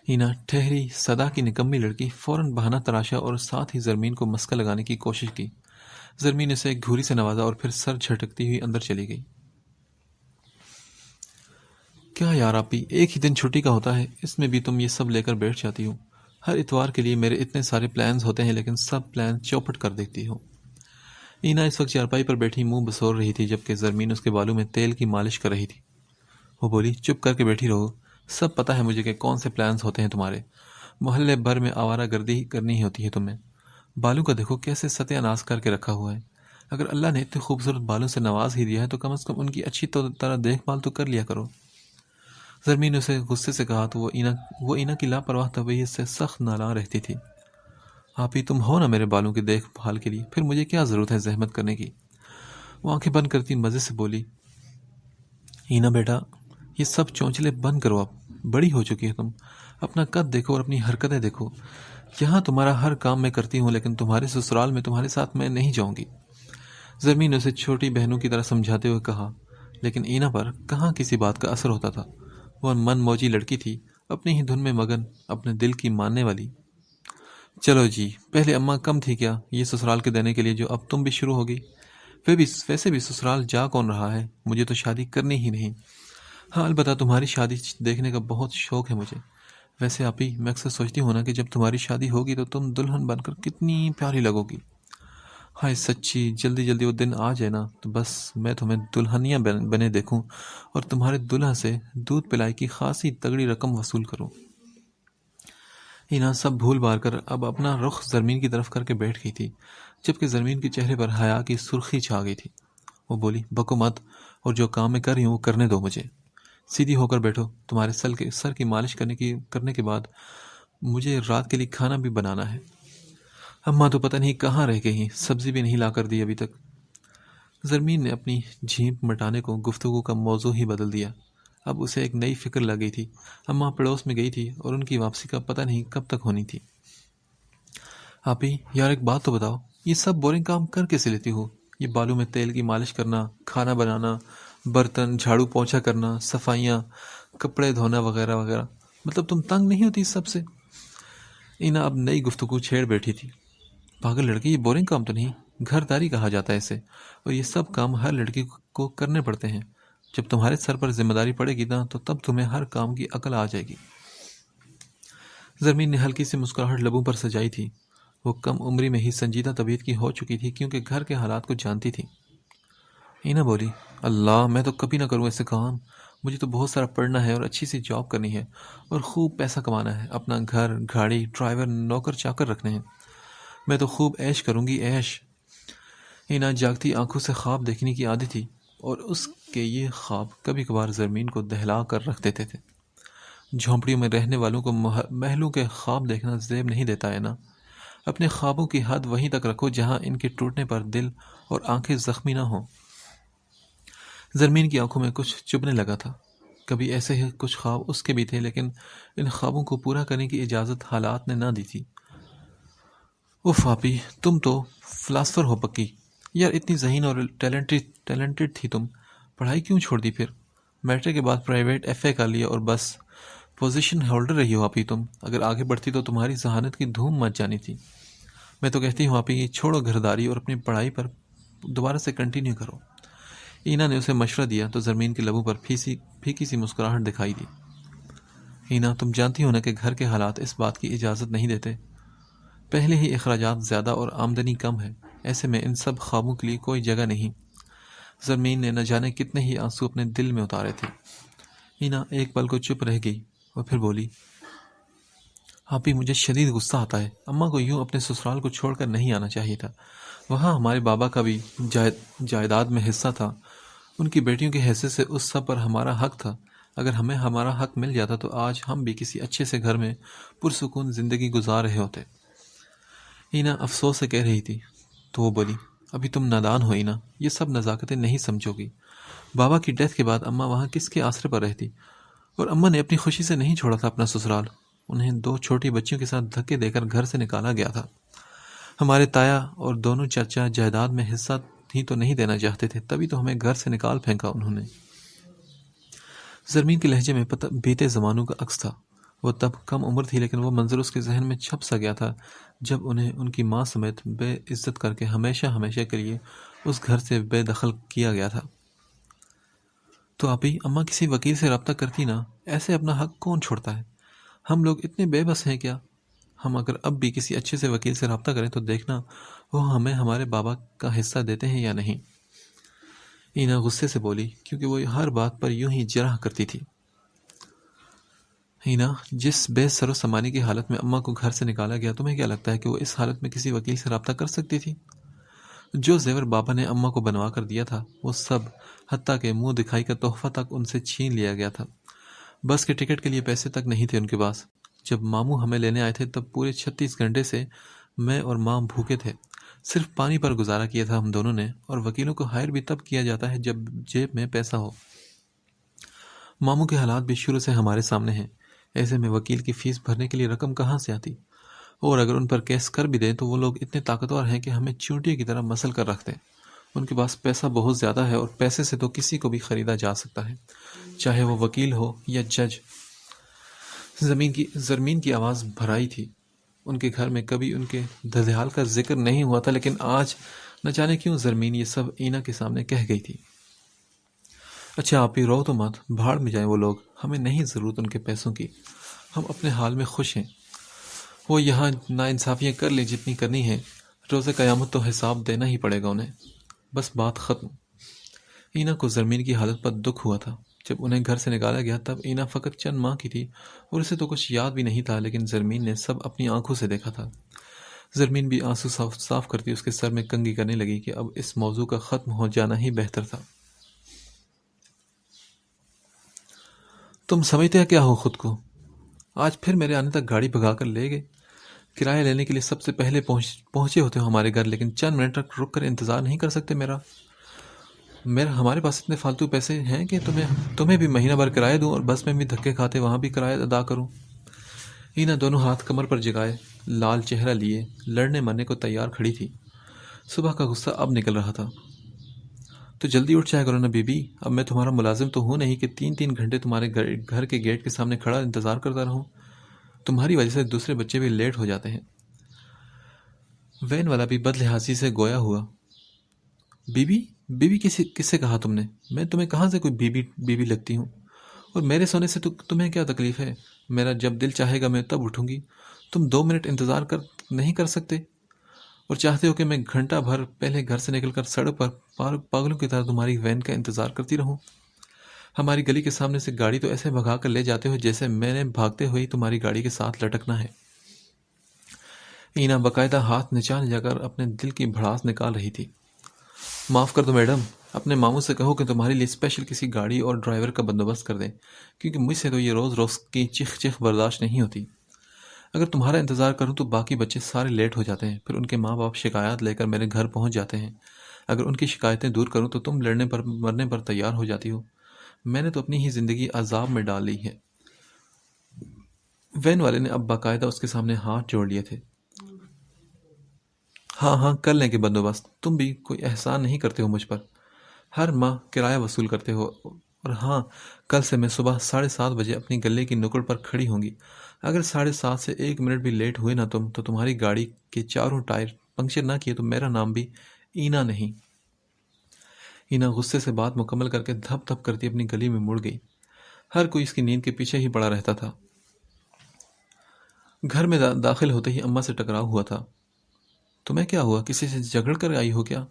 اینا ٹھہری صدا کی نکمی لڑکی فوراً بہانہ تراشا اور ساتھ ہی زرمین کو مسکہ لگانے کی کوشش کی۔ زرمین اسے ایک گھوری سے نوازا اور پھر سر جھٹکتی ہوئی اندر چلی گئی۔ کیا یار آپی، ایک ہی دن چھٹی کا ہوتا ہے، اس میں بھی تم یہ سب لے کر بیٹھ جاتی ہو۔ ہر اتوار کے لیے میرے اتنے سارے پلانز ہوتے ہیں لیکن سب پلان چوپٹ کر دیتی ہو۔ اینا اس وقت چارپائی پر بیٹھی منہ بسور رہی تھی جبکہ زرمین اس کے بالوں میں تیل کی مالش کر رہی تھی۔ وہ بولی چپ کر کے بیٹھی رہو، سب پتہ ہے مجھے کہ کون سے پلانز ہوتے ہیں تمہارے، محلے بھر میں آوارہ گردی کرنی ہوتی ہے تمہیں۔ بالوں کا دیکھو کیسے ستیہ ناش کر کے رکھا ہوا ہے، اگر اللہ نے اتنے خوبصورت بالوں سے نواز ہی دیا ہے تو کم از کم ان کی اچھی طرح دیکھ بھال تو کر لیا کرو۔ زرمین نے اسے غصے سے کہا تو وہ اینا کی لاپرواہ طبیعت سے سخت نالاں رہتی تھی۔ آپ ہی تم ہو نا میرے بالوں کی دیکھ بھال کے لیے، پھر مجھے کیا ضرورت ہے زحمت کرنے کی؟ وہ آنکھیں بند کرتی مزے سے بولی اینا بیٹا یہ سب چونچلے بند کرو، اب بڑی ہو چکی ہے تم، اپنا قد دیکھو اور اپنی حرکتیں دیکھو۔ یہاں تمہارا ہر کام میں کرتی ہوں لیکن تمہارے سسرال میں تمہارے ساتھ میں نہیں جاؤں گی۔ زرمین نے اسے چھوٹی بہنوں کی طرح سمجھاتے ہوئے کہا، لیکن اینا پر کہاں کسی بات کا اثر ہوتا تھا۔ وہ من موجی لڑکی تھی، اپنی ہی دھن میں مگن، اپنے دل کی ماننے والی۔ چلو جی، پہلے اماں کم تھی کیا یہ سسرال کے دینے کے لیے جو اب تم بھی شروع ہو گئی؟ ویسے بھی سسرال جا کون رہا ہے، مجھے تو شادی کرنی ہی نہیں۔ ہاں البتہ تمہاری شادی دیکھنے کا بہت شوق ہے مجھے، ویسے آپ ہی میں اکثر سوچتی ہوں نا کہ جب تمہاری شادی ہوگی تو تم دلہن بن کر کتنی پیاری لگو گی. ہائے سچی جلدی جلدی وہ دن آ جائے نا تو بس میں تمہیں دلہنیاں بنے دیکھوں اور تمہارے دلہا سے دودھ پلائی کی خاصی تگڑی رقم وصول کروں. اینا سب بھول بار کر اب اپنا رخ زرمین کی طرف کر کے بیٹھ گئی تھی، جبکہ زرمین کے چہرے پر حیا کی سرخی چھا گئی تھی. وہ بولی بکو مت، اور جو کام میں کر رہی ہوں وہ کرنے دو مجھے. سیدھی ہو کر بیٹھو، تمہارے سر کی مالش کرنے کے بعد مجھے رات کے لیے کھانا بھی بنانا ہے. اماں تو پتہ نہیں کہاں رہ گئی، سبزی بھی نہیں لا کر دی ابھی تک. زرمین نے اپنی جھیپ مٹانے کو گفتگو کا موضوع ہی بدل دیا. اب اسے ایک نئی فکر لگ گئی تھی. اماں پڑوس میں گئی تھی اور ان کی واپسی کا پتہ نہیں کب تک ہونی تھی. آپ ہی یار ایک بات تو بتاؤ، یہ سب بورنگ کام کر کیسے لیتی ہو؟ یہ بالوں میں تیل کی مالش کرنا، کھانا بنانا، برتن جھاڑو پونچھا کرنا، صفائیاں، کپڑے دھونا وغیرہ وغیرہ، مطلب تم تنگ نہیں ہوتی اس سب سے؟ اینا اب نئی گفتگو چھیڑ بیٹھی تھی. پاگل لڑکی، یہ بورنگ کام تو نہیں، گھر داری کہا جاتا ہے اسے، اور یہ سب کام ہر لڑکی کو کرنے پڑتے ہیں. جب تمہارے سر پر ذمہ داری پڑے گی نا تو تب تمہیں ہر کام کی عقل آ جائے گی. زرمین نے ہلکی سی مسکراہٹ لبوں پر سجائی تھی. وہ کم عمری میں ہی سنجیدہ طبیعت کی ہو چکی تھی کیونکہ گھر کے حالات کو جانتی تھی. اینا بولی اللہ میں تو کبھی نہ کروں ایسے کام. مجھے تو بہت سارا پڑھنا ہے اور اچھی سی جاب کرنی ہے اور خوب پیسہ کمانا ہے، اپنا گھر گاڑی ڈرائیور نوکر چاکر رکھنے ہیں. میں تو خوب عیش کروں گی عیش. اینا جاگتی آنکھوں سے خواب دیکھنے کی عادت تھی اور اس کے یہ خواب کبھی کبھار زرمین کو دہلا کر رکھ دیتے تھے. جھونپڑیوں میں رہنے والوں کو محلوں کے خواب دیکھنا زیب نہیں دیتا ہے نا. اپنے خوابوں کی حد وہیں تک رکھو جہاں ان کے ٹوٹنے پر دل اور آنکھیں زخمی نہ ہوں. زرمین کی آنکھوں میں کچھ چبھنے لگا تھا. کبھی ایسے ہی کچھ خواب اس کے بھی تھے، لیکن ان خوابوں کو پورا کرنے کی اجازت حالات نے نہ دی تھی. اف آپی تم تو فلاسفر ہو پکی. یار اتنی ذہین اور ٹیلنٹڈ تھی تم، پڑھائی کیوں چھوڑ دی پھر؟ میٹرک کے بعد پرائیویٹ ایف اے کر لیا اور بس پوزیشن ہولڈر رہی ہو آپی تم. اگر آگے بڑھتی تو تمہاری ذہانت کی دھوم مچ جانی تھی. میں تو کہتی ہوں آپی چھوڑو گھرداری اور اپنی پڑھائی پر دوبارہ سے کنٹینیو کرو. اینا نے اسے مشورہ دیا تو زرمین کے لبوں پر پھیکی سی مسکراہٹ دکھائی دی. اینا تم جانتی ہو نا کہ گھر کے حالات اس بات کی اجازت نہیں دیتے. پہلے ہی اخراجات زیادہ اور آمدنی کم ہے، ایسے میں ان سب خوابوں کے لیے کوئی جگہ نہیں. زرمین نے نہ جانے کتنے ہی آنسو اپنے دل میں اتارے تھے. اینا ایک پل کو چپ رہ گئی اور پھر بولی آپی مجھے شدید غصہ آتا ہے. اماں کو یوں اپنے سسرال کو چھوڑ کر نہیں آنا چاہیے تھا. وہاں ہمارے بابا کا بھی جائیداد میں حصہ تھا. ان کی بیٹیوں کی حیثیت سے اس سب پر ہمارا حق تھا. اگر ہمیں ہمارا حق مل جاتا تو آج ہم بھی کسی اچھے سے گھر میں پرسکون زندگی گزار رہے ہوتے. اینا افسوس سے کہہ رہی تھی تو وہ بولی ابھی تم نادان ہو اینا، یہ سب نزاکتیں نہیں سمجھو گی. بابا کی ڈیتھ کے بعد اماں وہاں کس کے آسرے پر رہتی؟ اور اماں نے اپنی خوشی سے نہیں چھوڑا تھا اپنا سسرال. انہیں 2 چھوٹی بچیوں کے ساتھ دھکے دے کر گھر سے نکالا گیا تھا. ہمارے تایا اور دونوں چاچا جائیداد میں حصہ ہی تو نہیں دینا چاہتے تھے، تبھی تو ہمیں گھر سے نکال پھینکا انہوں نے. زرمین کے لہجے میں بیتے زمانوں کا عکس تھا. وہ تب کم عمر تھی لیکن وہ منظر اس کے ذہن میں چھپ سا گیا تھا جب انہیں ان کی ماں سمیت بے عزت کر کے ہمیشہ ہمیشہ کے لیے اس گھر سے بے دخل کیا گیا تھا. تو آپی اماں کسی وکیل سے رابطہ کرتی نا، ایسے اپنا حق کون چھوڑتا ہے؟ ہم لوگ اتنے بے بس ہیں کیا؟ ہم اگر اب بھی کسی اچھے سے وکیل سے رابطہ کریں تو دیکھنا وہ ہمیں ہمارے بابا کا حصہ دیتے ہیں یا نہیں. اینا غصے سے بولی کیونکہ وہ ہر بات پر یوں ہی جرح کرتی تھی. اینا جس بے سر و سامانی کی حالت میں اماں کو گھر سے نکالا گیا، تمہیں کیا لگتا ہے کہ وہ اس حالت میں کسی وکیل سے رابطہ کر سکتی تھی؟ جو زیور بابا نے اماں کو بنوا کر دیا تھا وہ سب، حتیٰ کہ منہ دکھائی کا تحفہ تک ان سے چھین لیا گیا تھا. بس کے ٹکٹ کے لیے پیسے تک نہیں تھے ان کے پاس. جب ماموں ہمیں لینے آئے تھے تب پورے 36 گھنٹے سے میں اور ماں بھوکے تھے. صرف پانی پر گزارا کیا تھا ہم دونوں نے، اور وکیلوں کو ہائر بھی تب کیا جاتا ہے جب جیب میں پیسہ ہو. ماموں کے حالات بھی شروع سے ہمارے سامنے ہیں. ایسے میں وکیل کی فیس بھرنے کے لیے رقم کہاں سے آتی؟ اور اگر ان پر کیس کر بھی دیں تو وہ لوگ اتنے طاقتور ہیں کہ ہمیں چونٹی کی طرح مسل کر رکھتے ہیں. ان کے پاس پیسہ بہت زیادہ ہے اور پیسے سے تو کسی کو بھی خریدا جا سکتا ہے، چاہے وہ وکیل ہو یا جج. زرمین کی آواز بھرائی تھی. ان کے گھر میں کبھی ان کے دھدیال کا ذکر نہیں ہوا تھا، لیکن آج نہ جانے کیوں زرمین یہ سب اینا کے سامنے کہہ گئی تھی. اچھا آپ ہی رو تو مت، بھاڑ میں جائیں وہ لوگ، ہمیں نہیں ضرورت ان کے پیسوں کی. ہم اپنے حال میں خوش ہیں، وہ یہاں ناانصافیاں کر لیں جتنی کرنی ہے، روز قیامت تو حساب دینا ہی پڑے گا انہیں۔ بس بات ختم۔ اینا کو زرمین کی حالت پر دکھ ہوا تھا۔ جب انہیں گھر سے نکالا گیا تب اینا فقط چند ماہ کی تھی اور اسے تو کچھ یاد بھی نہیں تھا، لیکن زرمین نے سب اپنی آنکھوں سے دیکھا تھا۔ زرمین بھی آنسو صاف صاف کرتی اس کے سر میں کنگھی کرنے لگی کہ اب اس موضوع کا ختم ہو جانا ہی بہتر تھا۔ تم سمجھتے کیا ہو خود کو؟ آج پھر میرے آنے تک گاڑی بھگا کر لے گئے۔ کرایہ لینے کے لیے سب سے پہلے پہنچے ہوتے ہو ہمارے گھر، لیکن چند منٹ تک رک کر انتظار نہیں کر سکتے میرا ہمارے پاس اتنے فالتو پیسے ہیں کہ تمہیں بھی مہینہ بھر کرایہ دوں اور بس میں بھی دھکے کھاتے وہاں بھی کرایہ ادا کروں۔ اینا دونوں ہاتھ کمر پر جگائے، لال چہرہ لیے، لڑنے مرنے کو تیار کھڑی تھی۔ صبح کا غصہ اب نکل رہا تھا۔ تو جلدی اٹھ جائے کرو نا بی بی، اب میں تمہارا ملازم تو ہوں نہیں کہ 3 گھنٹے تمہارے گھر کے گیٹ کے سامنے کھڑا انتظار کرتا رہوں۔ تمہاری وجہ سے دوسرے بچے بھی لیٹ ہو جاتے ہیں۔ وین والا بھی بد لحاظی سے گویا ہوا۔ بی بی کس سے کہا تم نے؟ میں تمہیں کہاں سے کوئی بی بی لگتی ہوں؟ اور میرے سونے سے تمہیں کیا تکلیف ہے؟ میرا جب دل چاہے گا میں تب اٹھوں گی۔ تم 2 منٹ انتظار نہیں کر سکتے اور چاہتے ہو کہ میں گھنٹہ بھر پہلے گھر سے نکل کر سڑک پر پاگلوں کی طرح تمہاری وین کا انتظار کرتی رہوں؟ ہماری گلی کے سامنے سے گاڑی تو ایسے بھگا کر لے جاتے ہو جیسے میں نے بھاگتے ہوئے تمہاری گاڑی کے ساتھ لٹکنا ہے۔ اینا باقاعدہ ہاتھ نچال جا کر اپنے دل کی بھڑاس نکال رہی تھی۔ معاف کر دو میڈم، اپنے ماموں سے کہو کہ تمہارے لیے اسپیشل کسی گاڑی اور ڈرائیور کا بندوبست کر دیں، کیونکہ مجھ سے تو یہ روز کی چیخ چیخ برداشت نہیں ہوتی۔ اگر تمہارا انتظار کروں تو باقی بچے سارے لیٹ ہو جاتے ہیں، پھر ان کے ماں باپ شکایات لے کر میرے گھر پہنچ جاتے ہیں۔ اگر ان کی شکایتیں دور کروں تو تم لڑنے پر مرنے پر تیار ہو جاتی ہو۔ میں نے تو اپنی ہی زندگی عذاب میں ڈال لی ہے۔ وین والے نے اب باقاعدہ اس کے سامنے ہاتھ جوڑ لیے تھے۔ ہاں کر لیں گے بندوبست، تم بھی کوئی احسان نہیں کرتے ہو مجھ پر، ہر ماہ کرایہ وصول کرتے ہو۔ اور ہاں، کل سے میں صبح 7:30 بجے اپنی گلے کی نکڑ پر کھڑی ہوں گی۔ اگر 7:30 سے 1 منٹ بھی لیٹ ہوئے نا تو تمہاری گاڑی کے چاروں ٹائر پنکچر نہ کیے تو میرا نام بھی اینا نہیں۔ اینا غصے سے بات مکمل کر کے دھپ دھپ کرتی اپنی گلی میں مڑ گئی۔ ہر کوئی اس کی نیند کے پیچھے ہی پڑا رہتا تھا۔ گھر میں داخل ہوتے ہی اماں سے ٹکراؤ ہوا تھا۔ تمہیں کیا ہوا؟ کسی سے جھگڑ کر آئی ہو کیا؟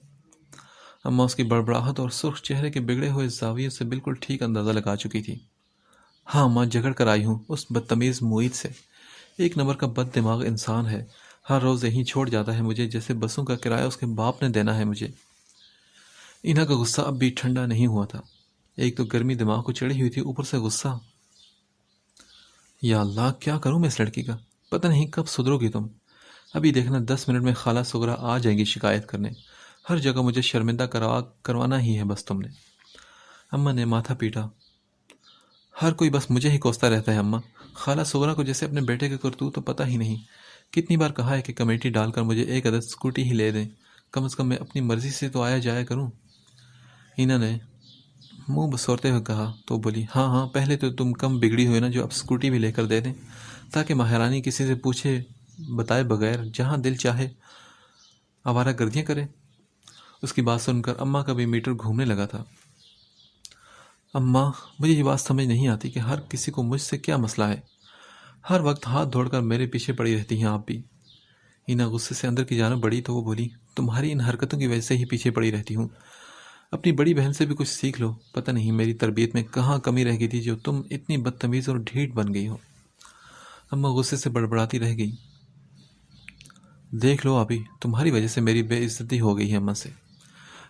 اماں اس کی بڑبڑاہٹ اور سرخ چہرے کے بگڑے ہوئے زاویے سے بالکل ٹھیک اندازہ لگا چکی تھی۔ ہاں اماں، جھگڑ کر آئی ہوں اس بدتمیز معید سے۔ 1 نمبر کا بد دماغ انسان ہے، ہر روز یہیں چھوڑ جاتا ہے مجھے جیسے بسوں کا کرایہ اس کے باپ نے دینا ہے مجھے۔ اینا کا غصہ اب بھی ٹھنڈا نہیں ہوا تھا۔ ایک تو گرمی دماغ کو چڑھی ہوئی تھی، اوپر سے غصہ۔ یا اللہ، کیا کروں میں اس لڑکی کا؟ پتہ نہیں کب سدھرو گی تم۔ ابھی دیکھنا 10 منٹ میں خالہ سغرا آ جائیں گی شکایت کرنے۔ ہر جگہ مجھے شرمندہ کروانا ہی ہے بس تم نے۔ اماں نے ماتھا پیٹا۔ ہر کوئی بس مجھے ہی کوستا رہتا ہے اماں۔ خالہ سغرا کو جیسے اپنے بیٹے کے کرتوت تو پتہ ہی نہیں۔ کتنی بار کہا ہے کہ کمیٹی ڈال کر مجھے 1 عدد اسکوٹی ہی لے دیں، کم از کم میں اپنی مرضی سے تو آیا جایا کروں۔ اینا نے منہ بسورتے ہوئے کہا تو بولی، ہاں پہلے تو تم کم بگڑی ہوئے نا جو اب اسکوٹی بھی لے کر دے دیں، تاکہ مہارانی کسی سے پوچھے بتائے بغیر جہاں دل چاہے آوارہ گردیاں کرے۔ اس کی بات سن کر اماں کا بھی میٹر گھومنے لگا تھا۔ اماں، مجھے یہ بات سمجھ نہیں آتی کہ ہر کسی کو مجھ سے کیا مسئلہ ہے؟ ہر وقت ہاتھ دھوڑ کر میرے پیچھے پڑی رہتی ہیں آپ بھی۔ اینا غصے سے اندر کی جانب بڑھی تو وہ بولی، تمہاری ان حرکتوں کی وجہ سے ہی پیچھے پڑی رہتی ہوں۔ اپنی بڑی بہن سے بھی کچھ سیکھ لو، پتہ نہیں میری تربیت میں کہاں کمی رہ گئی تھی جو تم اتنی بدتمیز اور ڈھیٹ بن گئی ہو۔ اماں غصے سے بڑبڑاتی رہ گئی۔ دیکھ لو ابھی، تمہاری وجہ سے میری بے عزتی ہو گئی ہے اماں سے۔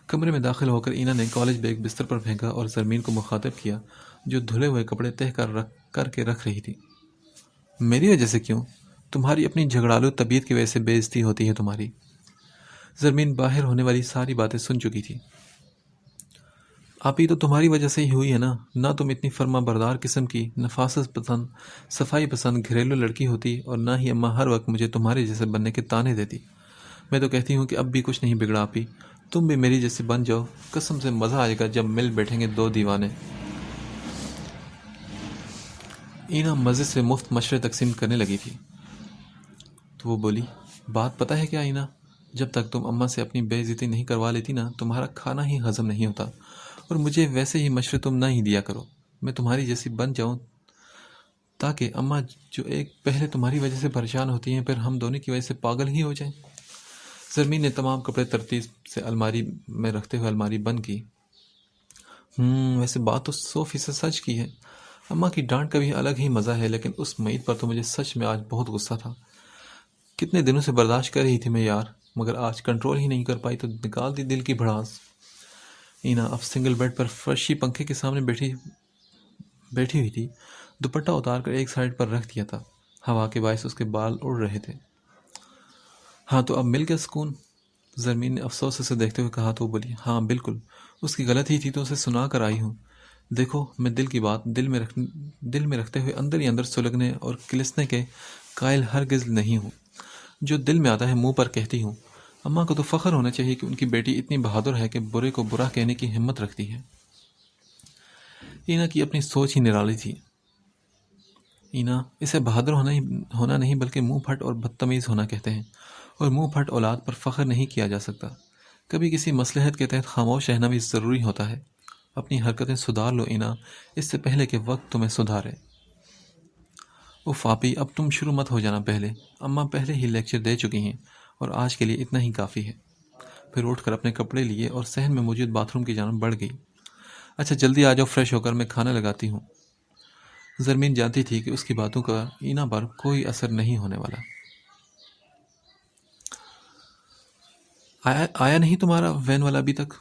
کمرے میں داخل ہو کر اینا نے کالج بیگ بستر پر پھینکا اور زرمین کو مخاطب کیا جو دھلے ہوئے کپڑے تہہ کر کے رکھ رہی تھی۔ میری وجہ سے کیوں؟ تمہاری اپنی جھگڑالو طبیعت کی وجہ سے بے عزتی ہوتی ہے تمہاری۔ زرمین باہر ہونے والی ساری باتیں سن چکی تھی۔ آپ ہی تو تمہاری وجہ سے ہی ہوئی ہے نا، نہ تم اتنی فرما بردار قسم کی نفاست پسند صفائی پسند گھریلو لڑکی ہوتی اور نہ ہی اماں ہر وقت مجھے تمہارے جیسے بننے کے تانے دیتی۔ میں تو کہتی ہوں کہ اب بھی کچھ نہیں بگڑا آپ ہی، تم بھی میری جیسے بن جاؤ، قسم سے مزہ آئے گا جب مل بیٹھیں گے 2 دیوانے۔ اینا مزے سے مفت مشورے تقسیم کرنے لگی تھی تو وہ بولی، بات پتہ ہے کیا اینا، جب تک تم اماں سے اپنی بے عزتی نہیں کروا لیتی نا تمہارا کھانا ہی ہضم نہیں ہوتا، اور مجھے ویسے ہی مشورے تم نہ ہی دیا کرو۔ میں تمہاری جیسی بن جاؤں تاکہ اماں جو ایک پہلے تمہاری وجہ سے پریشان ہوتی ہیں پھر ہم دونوں کی وجہ سے پاگل ہی ہو جائیں۔ زرمین نے تمام کپڑے ترتیب سے الماری میں رکھتے ہوئے الماری بند کی۔ ویسے بات تو 100% سچ کی ہے۔ اماں کی ڈانٹ کا بھی الگ ہی مزہ ہے، لیکن اس معید پر تو مجھے سچ میں آج بہت غصہ تھا۔ کتنے دنوں سے برداشت کر رہی تھی میں یار، مگر آج کنٹرول ہی نہیں کر پائی تو نکال دی دل کی بھڑاس۔ اینا اب سنگل بیڈ پر فرشی پنکھے کے سامنے بیٹھی ہوئی تھی، دوپٹہ اتار کر ایک سائڈ پر رکھ دیا تھا، ہوا کے باعث اس کے بال اڑ رہے تھے۔ ہاں تو اب مل گیا سکون؟ زرمین نے افسوس سے دیکھتے ہوئے کہا تو وہ بولی ہاں بالکل، اس کی غلطی تھی تو اسے سنا کر آئی ہوں۔ دیکھو میں دل کی بات دل میں رکھتے ہوئے اندر ہی اندر سلگنے اور کلسنے کے قائل ہرگز نہیں ہوں۔ جو دل میں آتا ہے منہ پر کہتی ہوں۔ اماں کو تو فخر ہونا چاہیے کہ ان کی بیٹی اتنی بہادر ہے کہ برے کو برا کہنے کی ہمت رکھتی ہے۔ اینا کی اپنی سوچ ہی نرالی تھی۔ اینا اسے بہادر ہونا نہیں بلکہ منہ پھٹ اور بدتمیز ہونا کہتے ہیں، اور منہ پھٹ اولاد پر فخر نہیں کیا جا سکتا۔ کبھی کسی مصلحت کے تحت خاموش رہنا بھی ضروری ہوتا ہے۔ اپنی حرکتیں سدھار لو اینا، اس سے پہلے کہ وقت تمہیں سدھارے۔ آپی اب تم شروع مت ہو جانا پہلے، اماں پہلے ہی لیکچر دے چکی ہیں اور آج کے لیے اتنا ہی کافی ہے۔ پھر اٹھ کر اپنے کپڑے لیے اور صحن میں موجود باتھ روم کی جانب بڑھ گئی۔ اچھا جلدی آ جاؤ، فریش ہو کر میں کھانا لگاتی ہوں۔ زرمین جانتی تھی کہ اس کی باتوں کا اینا پر کوئی اثر نہیں ہونے والا۔ آیا نہیں تمہارا وین والا ابھی تک؟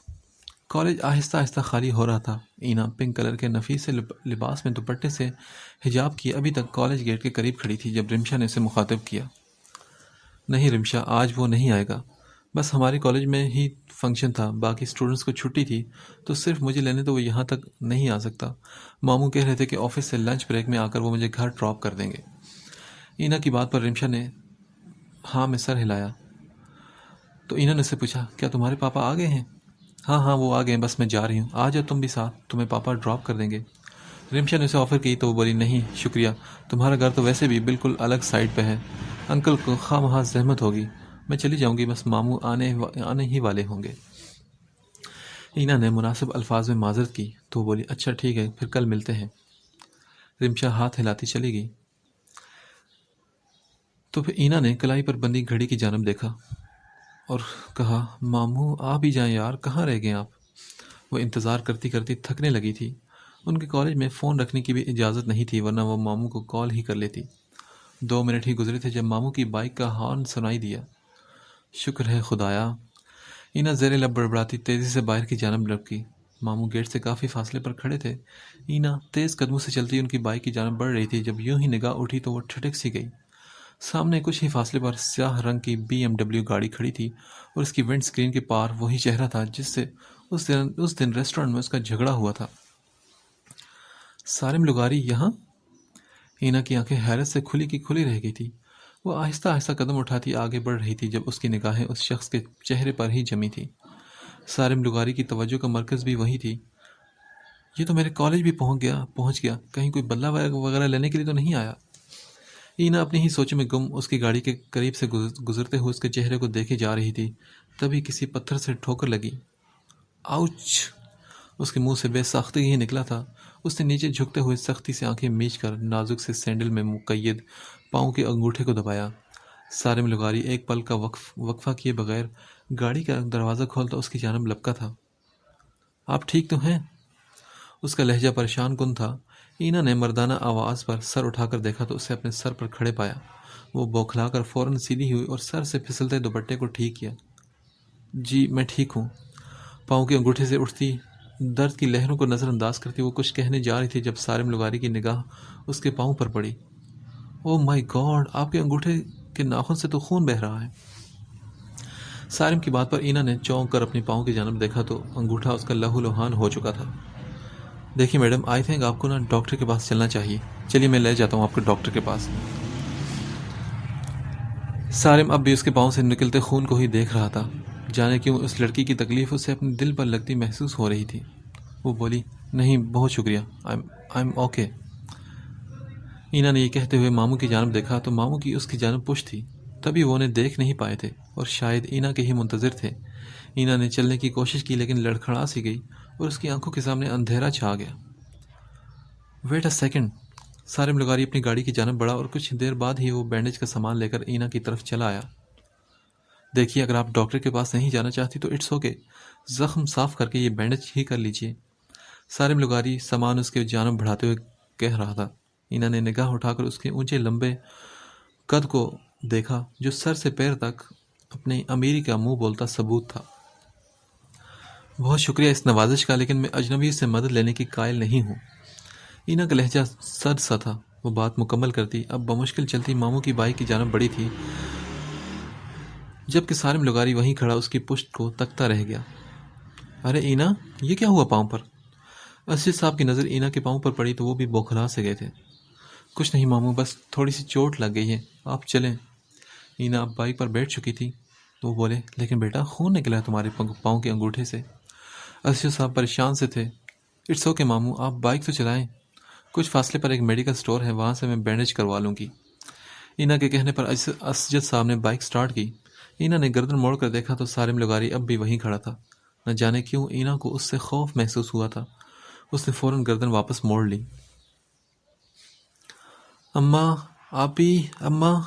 کالج آہستہ آہستہ خالی ہو رہا تھا۔ اینا پنک کلر کے نفیس لباس میں دوپٹے سے حجاب کیے ابھی تک کالج گیٹ کے قریب کھڑی تھی جب رمشا نے اسے مخاطب کیا۔ نہیں رمشا، آج وہ نہیں آئے گا، بس ہمارے کالج میں ہی فنکشن تھا، باقی اسٹوڈنٹس کو چھٹی تھی تو صرف مجھے لینے تو وہ یہاں تک نہیں آ سکتا۔ ماموں کہہ رہے تھے کہ آفس سے لنچ بریک میں آ کر وہ مجھے گھر ڈراپ کر دیں گے۔ اینا کی بات پر رمشا نے ہاں میں سر ہلایا تو اینا نے اسے پوچھا کیا تمہارے پاپا آ گئے ہیں؟ ہاں وہ آ گئے ہیں، بس میں جا رہی ہوں، آ جاؤ تم بھی ساتھ، تمہیں پاپا ڈراپ کر دیں گے۔ رمشا نے اسے آفر کی تو وہ بولی نہیں شکریہ، تمہارا گھر تو ویسے بھی بالکل الگ سائڈ پہ ہے، انکل کو خواہ مخواہ زحمت ہوگی، میں چلی جاؤں گی، بس ماموں آنے ہی والے ہوں گے۔ اینا نے مناسب الفاظ میں معذرت کی تو وہ بولی اچھا ٹھیک ہے، پھر کل ملتے ہیں۔ رمشا ہاتھ ہلاتی چلی گئی تو پھر اینا نے کلائی پر بندی گھڑی کی جانب دیکھا اور کہا ماموں آ بھی جائیں یار، کہاں رہ گئے آپ؟ وہ انتظار کرتی کرتی تھکنے لگی تھی۔ ان کے کالج میں فون رکھنے کی بھی اجازت نہیں تھی ورنہ وہ ماموں کو کال ہی کر لیتی۔ 2 منٹ ہی گزرے تھے جب ماموں کی بائک کا ہارن سنائی دیا۔ شکر ہے خدایا، اینا زیر لب بڑبڑاتی تیزی سے باہر کی جانب لپکی۔ ماموں گیٹ سے کافی فاصلے پر کھڑے تھے۔ اینا تیز قدموں سے چلتی ان کی بائک کی جانب بڑھ رہی تھی، جب یوں ہی نگاہ اٹھی تو وہ ٹھٹک سی گئی۔ سامنے کچھ ہی فاصلے پر سیاہ رنگ کی BMW گاڑی کھڑی تھی اور اس کی ونڈ سکرین کے پار وہی چہرہ تھا جس سے اس دن ریسٹورنٹ میں اس کا جھگڑا ہوا تھا۔ سالم لغاری یہاں؟ اینا کی آنکھیں حیرت سے کھلی کی کھلی رہ گئی تھی۔ وہ آہستہ آہستہ قدم اٹھاتی آگے بڑھ رہی تھی جب اس کی نگاہیں اس شخص کے چہرے پر ہی جمی تھی۔ سالم لغاری کی توجہ کا مرکز بھی وہی تھی۔ یہ تو میرے کالج بھی پہنچ گیا، کہیں کوئی بدلہ وغیرہ لینے کے لیے تو نہیں آیا؟ اینا اپنی ہی سوچوں میں گم اس کی گاڑی کے قریب سے گزرتے ہوئے اس کے چہرے کو دیکھے جا رہی تھی، تبھی کسی پتھر سے ٹھوکر لگی۔ آؤچ! اس کے منہ سے بے ساختگی ہی نکلا تھا۔ اس نے نیچے جھکتے ہوئے سختی سے آنکھیں میچ کر نازک سے سینڈل میں مقید پاؤں کے انگوٹھے کو دبایا۔ سالم لغاری ایک پل کا وقفہ کیے بغیر گاڑی کا دروازہ کھولتا اس کی جانب لپکا تھا۔ آپ ٹھیک تو ہیں؟ اس کا لہجہ پریشان کن تھا۔ اینا نے مردانہ آواز پر سر اٹھا کر دیکھا تو اسے اپنے سر پر کھڑے پایا۔ وہ بوکھلا کر فوراً سیدھی ہوئی اور سر سے پھسلتے دوپٹے کو ٹھیک کیا۔ جی میں ٹھیک ہوں۔ پاؤں کے انگوٹھے سے اٹھتی درد کی لہروں کو نظر انداز کرتی وہ کچھ کہنے جا رہی تھی جب سالم لغاری کی نگاہ اس کے پاؤں پر پڑی۔ او مائی گاڈ، آپ کے انگوٹھے کے ناخن سے تو خون بہہ رہا ہے۔ سالم کی بات پر اینا نے چونک کر اپنی پاؤں کی جانب دیکھا تو انگوٹھا اس کا لہو لہان ہو چکا تھا۔ دیکھیے میڈم، آئی تھنک آپ کو ڈاکٹر کے پاس چلنا چاہیے، چلیے میں لے جاتا ہوں آپ کو ڈاکٹر کے پاس۔ سالم اب بھی اس کے پاؤں سے نکلتے خون کو ہی دیکھ رہا تھا۔ جانے کیوں اس لڑکی کی تکلیف اسے اپنے دل پر لگتی محسوس ہو رہی تھی۔ وہ بولی نہیں بہت شکریہ، آئی ایم اوکے۔ اینا نے یہ کہتے ہوئے ماموں کی جانب دیکھا تو ماموں کی اس کی جانب پشت تھی، تبھی وہ انہیں دیکھ نہیں پائے تھے اور شاید اینا کے ہی منتظر تھے۔ اینا نے چلنے کی کوشش کی لیکن لڑکھڑا سی گئی اور اس کی آنکھوں کے سامنے اندھیرا چھا گیا۔ ویٹ اے سیکنڈ، سارم لغاری اپنی گاڑی کی جانب بڑھا اور کچھ دیر بعد ہی وہ بینڈیج کا سامان لے کر اینا کی طرف چلا آیا۔ دیکھیے، اگر آپ ڈاکٹر کے پاس نہیں جانا چاہتی تو اٹس اوکے، زخم صاف کر کے یہ بینڈیج ہی کر لیجیے، سارم لغاری سامان اس کے جانب بڑھاتے ہوئے کہہ رہا تھا۔ اینا نے نگاہ اٹھا کر اس کے اونچے لمبے قد کو دیکھا جو سر سے پیر تک اپنی امیری کا منہ بولتا ثبوت تھا۔ بہت شکریہ اس نوازش کا، لیکن میں اجنبی سے مدد لینے کی قائل نہیں ہوں۔ اینا کا لہجہ سرد سا تھا۔ وہ بات مکمل کرتی اب بمشکل چلتی ماموں کی بائک کی جانب بڑھی تھی، جبکہ سارم لغاری وہیں کھڑا اس کی پشت کو تکتا رہ گیا۔ ارے اینا، یہ کیا ہوا پاؤں پر؟ اسجد صاحب کی نظر اینا کے پاؤں پر پڑی تو وہ بھی بوکھلا سے گئے تھے۔ کچھ نہیں ماموں، بس تھوڑی سی چوٹ لگ گئی ہے، آپ چلیں۔ اینا اب بائک پر بیٹھ چکی تھی تو وہ بولے، لیکن بیٹا خون نکلا ہے تمہارے پاؤں کے انگوٹھے سے۔ اسجد صاحب پریشان سے تھے۔ اٹس اوکے ماموں، آپ بائک تو چلائیں، کچھ فاصلے پر ایک میڈیکل سٹور ہے، وہاں سے میں بینڈیج کروا لوں گی۔ اینا کے کہنے پر اسجد صاحب نے بائک سٹارٹ کی۔ اینا نے گردن موڑ کر دیکھا تو سارم لغاری اب بھی وہیں کھڑا تھا۔ نہ جانے کیوں اینا کو اس سے خوف محسوس ہوا تھا۔ اس نے فوراً گردن واپس موڑ لی۔ اماں، آپی، اماں۔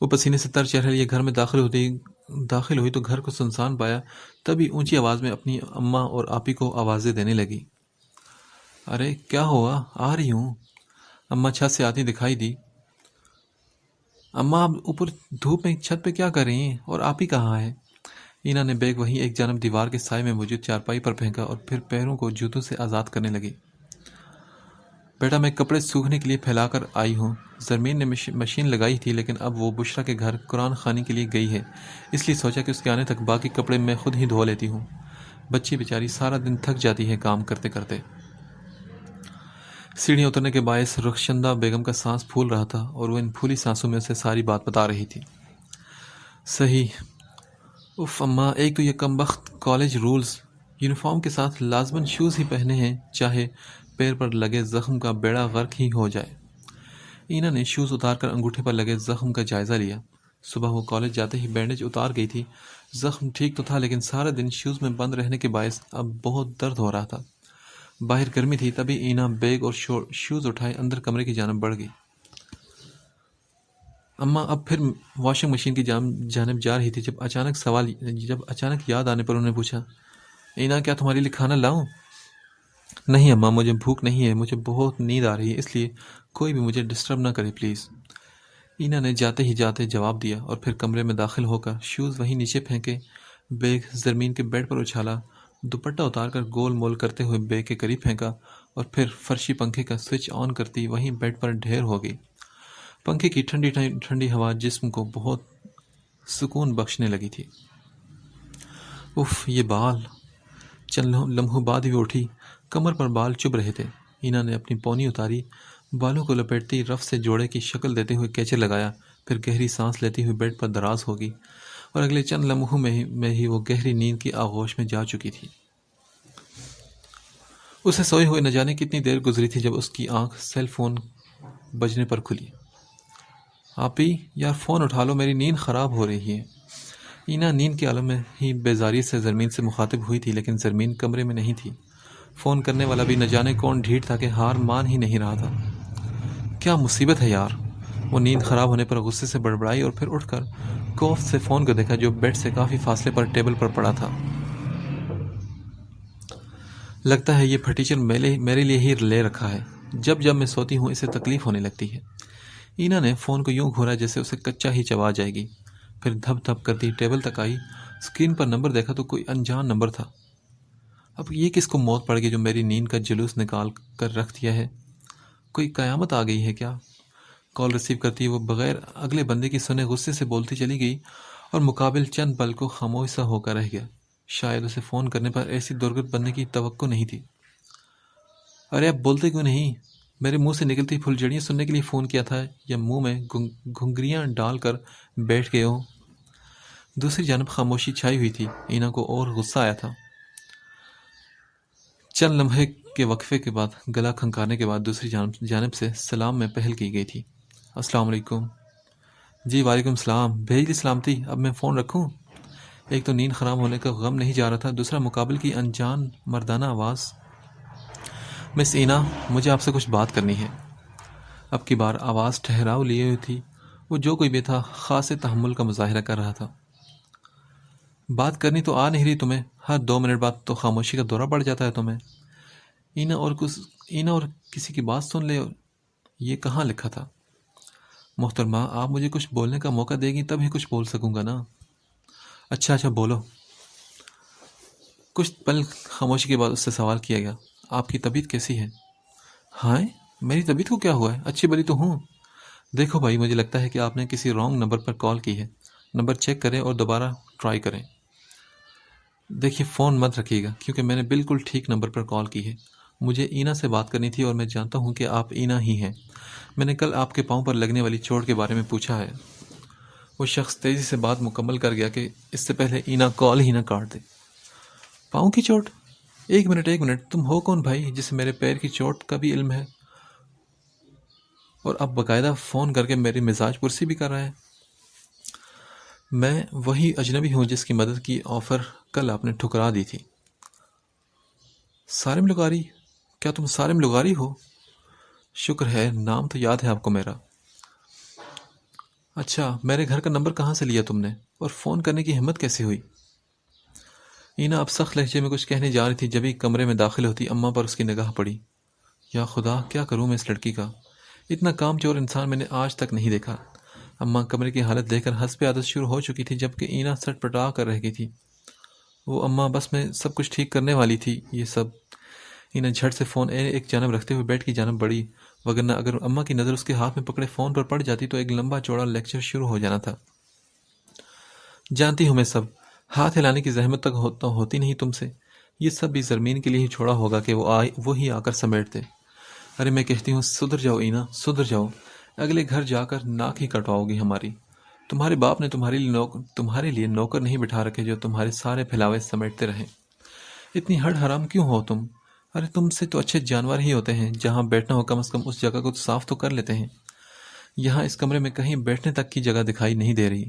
وہ پسینے سے تر چہرے لیے گھر میں داخل ہوئی تو گھر کو سنسان پایا، تبھی اونچی آواز میں اپنی اماں اور آپی کو آوازیں دینے لگی۔ ارے کیا ہوا؟ آ رہی ہوں۔ اماں چھت سے آتی دکھائی دی۔ اماں، آپ اوپر دھوپ میں چھت پہ کیا کر رہی ہیں؟ اور آپی کہاں ہے؟ اینا نے بیگ وہیں ایک جانب دیوار کے سائے میں موجود چارپائی پر پھینکا اور پھر پیروں کو جوتوں سے آزاد کرنے لگی۔ بیٹا، میں کپڑے سوکھنے کے لیے پھیلا کر آئی ہوں۔ زرمین نے مشین لگائی تھی، لیکن اب وہ بشرا کے گھر قرآن خوانی کے لیے گئی ہے، اس لیے سوچا کہ اس کے آنے تک باقی کپڑے میں خود ہی دھو لیتی ہوں۔ بچی بیچاری سارا دن تھک جاتی ہے کام کرتے کرتے۔ سیڑھیاں اترنے کے باعث رخشندہ بیگم کا سانس پھول رہا تھا اور وہ ان پھولی سانسوں میں اسے ساری بات بتا رہی تھی۔ صحیح۔ اف اماں، ایک تو یہ کمبخت کالج رولز، یونیفارم کے ساتھ لازماً شوز ہی پہنے ہیں، چاہے پیر پر لگے زخم کا بیڑا غرق ہی ہو جائے۔ اینا نے شوز اتار کر انگوٹھے پر لگے زخم کا جائزہ لیا۔ صبح وہ کالج جاتے ہی بینڈیج اتار گئی تھی۔ زخم ٹھیک تو تھا، لیکن سارا دن شوز میں بند رہنے کے باعث اب بہت درد ہو رہا تھا۔ باہر گرمی تھی، تبھی اینا بیگ اور شوز اٹھائے اندر کمرے کی جانب بڑھ گئی۔ اماں اب پھر واشنگ مشین کی جانب جا رہی تھی جب اچانک یاد آنے پر انہوں نے پوچھا، اینا، کیا تمہارے لیے کھانا لاؤں؟ نہیں اماں، مجھے بھوک نہیں ہے، مجھے بہت نیند آ رہی ہے، اس لیے کوئی بھی مجھے ڈسٹرب نہ کرے پلیز۔ اینا نے جاتے ہی جاتے جواب دیا اور پھر کمرے میں داخل ہو کر شوز وہیں نیچے پھینکے، بیگ زرمین کے بیڈ پر اچھالا، دوپٹہ اتار کر گول مول کرتے ہوئے بیگ کے قریب پھینکا اور پھر فرشی پنکھے کا سوئچ آن کرتی وہیں بیڈ پر ڈھیر ہو گئی۔ پنکھے کی ٹھنڈی ٹھنڈی ہوا جسم کو بہت سکون بخشنے لگی تھی۔ اف، یہ بال! چند لمحوں بعد ہی وہ اٹھی۔ کمر پر بال چبھ رہے تھے۔ اینا نے اپنی پونی اتاری، بالوں کو لپیٹتی رف سے جوڑے کی شکل دیتے ہوئے کیچے لگایا، پھر گہری سانس لیتی ہوئی بیڈ پر دراز ہو گئی اور اگلے چند لمحوں میں ہی وہ گہری نیند کی آغوش میں جا چکی تھی۔ اسے سوئے ہوئے نہ جانے کتنی دیر گزری تھی جب اس کی آنکھ سیل فون بجنے پر کھلی۔ آپی، یار فون اٹھا لو، میری نیند خراب ہو رہی ہے۔ اینا نیند کے عالم میں ہی بیزاری سے زرمین سے مخاطب ہوئی تھی، لیکن زرمین کمرے میں نہیں تھی۔ فون کرنے والا بھی نہ جانے کون ڈھیٹ تھا کہ ہار مان ہی نہیں رہا تھا۔ کیا مصیبت ہے یار! وہ نیند خراب ہونے پر غصے سے بڑبڑائی اور پھر اٹھ کر کوفت سے فون کو دیکھا جو بیڈ سے کافی فاصلے پر ٹیبل پر پڑا تھا۔ لگتا ہے یہ پھٹیچر میرے لیے ہی لے رکھا ہے، جب میں سوتی ہوں اسے تکلیف ہونے لگتی ہے۔ اینا نے فون کو یوں گھورا جیسے اسے کچا ہی چبا جائے گی، پھر دھپ دھپ کرتی ٹیبل تک آئی، اسکرین پر نمبر دیکھا تو کوئی انجان نمبر تھا۔ اب یہ کس کو موت پڑ گئی جو میری نیند کا جلوس نکال کر رکھ دیا ہے؟ کوئی قیامت آ گئی ہے کیا؟ کال ریسیو کرتی وہ بغیر اگلے بندے کی سنے غصے سے بولتی چلی گئی اور مقابل چند پل کو خاموش سا ہو کر رہ گیا۔ شاید اسے فون کرنے پر ایسی درگت بننے کی توقع نہیں تھی۔ ارے اب بولتے کیوں نہیں؟ میرے منہ سے نکلتی پھلجھڑیاں سننے کے لیے فون کیا تھا یا منہ میں گھنگریاں ڈال کر بیٹھ گئے ہو؟ دوسری جانب خاموشی چھائی ہوئی تھی۔ اینا کو اور غصہ آیا تھا۔ چند لمحے کے وقفے کے بعد گلا کھنکارنے کے بعد دوسری جانب سے سلام میں پہل کی گئی تھی۔ السلام علیکم۔ جی وعلیکم السلام، بھیج لی سلامتی، اب میں فون رکھوں؟ ایک تو نیند خراب ہونے کا غم نہیں جا رہا تھا، دوسرا مقابل کی انجان مردانہ آواز۔ مس اینا، مجھے آپ سے کچھ بات کرنی ہے۔ اب کی بار آواز ٹھہراؤ لیے ہوئی تھی. وہ جو کوئی بھی تھا خاص تحمل کا مظاہرہ کر رہا تھا. بات کرنی تو آ نہیں رہی تمہیں؟ ہر 2 منٹ بعد تو خاموشی کا دورہ پڑ جاتا ہے تمہیں. اینا اور کسی کی بات سن لے. یہ کہاں لکھا تھا؟ محترمہ آپ مجھے کچھ بولنے کا موقع دے گی تب ہی کچھ بول سکوں گا نا. اچھا بولو. کچھ پل خاموشی کے بعد اس سے سوال کیا گیا. آپ کی طبیعت کیسی ہے؟ ہائے میری طبیعت کو کیا ہوا ہے؟ اچھی بلی تو ہوں. دیکھو بھائی مجھے لگتا ہے کہ آپ نے کسی رانگ نمبر پر کال کی ہے. نمبر چیک کریں اور دوبارہ ٹرائی کریں. دیکھیے فون مت رکھیے گا کیونکہ میں نے بالکل ٹھیک نمبر پر کال کی ہے. مجھے اینا سے بات کرنی تھی اور میں جانتا ہوں کہ آپ اینا ہی ہیں. میں نے کل آپ کے پاؤں پر لگنے والی چوٹ کے بارے میں پوچھا ہے. وہ شخص تیزی سے بات مکمل کر گیا کہ اس سے پہلے اینا کال ہی نہ کاٹ دے. پاؤں کی چوٹ؟ ایک منٹ تم ہو کون بھائی جسے میرے پیر کی چوٹ کا بھی علم ہے اور اب باقاعدہ فون کر کے میری مزاج پرسی بھی کر رہا ہے؟ میں وہی اجنبی ہوں جس کی مدد کی آفر کل آپ نے ٹھکرا دی تھی. سالم لغاری؟ کیا تم سالم لغاری ہو؟ شکر ہے نام تو یاد ہے آپ کو میرا. اچھا میرے گھر کا نمبر کہاں سے لیا تم نے اور فون کرنے کی ہمت کیسے ہوئی؟ اینا اب سخت لہجے میں کچھ کہنے جا رہی تھی جبھی کمرے میں داخل ہوتی اماں پر اس کی نگاہ پڑی. یا خدا کیا کروں میں اس لڑکی کا. اتنا کام چور انسان میں نے آج تک نہیں دیکھا. اماں کمرے کی حالت دیکھ کر ہنس پہ عادت شروع ہو چکی تھی جبکہ اینا سٹ پٹا کر رہ گئی تھی. وہ اماں بس میں سب کچھ ٹھیک کرنے والی تھی. یہ سب. اینا جھٹ سے فون ایک جانب رکھتے ہوئے بیڈ کی جانب بڑھی وگرنہ اگر اماں کی نظر اس کے ہاتھ میں پکڑے فون پر پڑ جاتی تو ایک لمبا چوڑا لیکچر شروع ہو جانا تھا. جانتی ہوں میں سب. ہاتھ ہلانے کی زحمت تک ہوتی نہیں تم سے. یہ سب بھی زرمین کے لیے ہی چھوڑا ہوگا کہ وہی آ کر سمیٹ دے. ارے میں کہتی ہوں سدھر جاؤ اینا سدھر جاؤ. اگلے گھر جا کر ناک ہی کٹواؤ گی ہماری. تمہارے باپ نے تمہارے لیے نوکر نہیں بٹھا رکھے جو تمہارے سارے پھیلاوے سمیٹتے رہیں. اتنی ہڈ حرام کیوں ہو تم؟ ارے تم سے تو اچھے جانور ہی ہوتے ہیں. جہاں بیٹھنا ہو کم از کم اس جگہ کو صاف تو کر لیتے ہیں. یہاں اس کمرے میں کہیں بیٹھنے تک کی جگہ دکھائی نہیں دے رہی.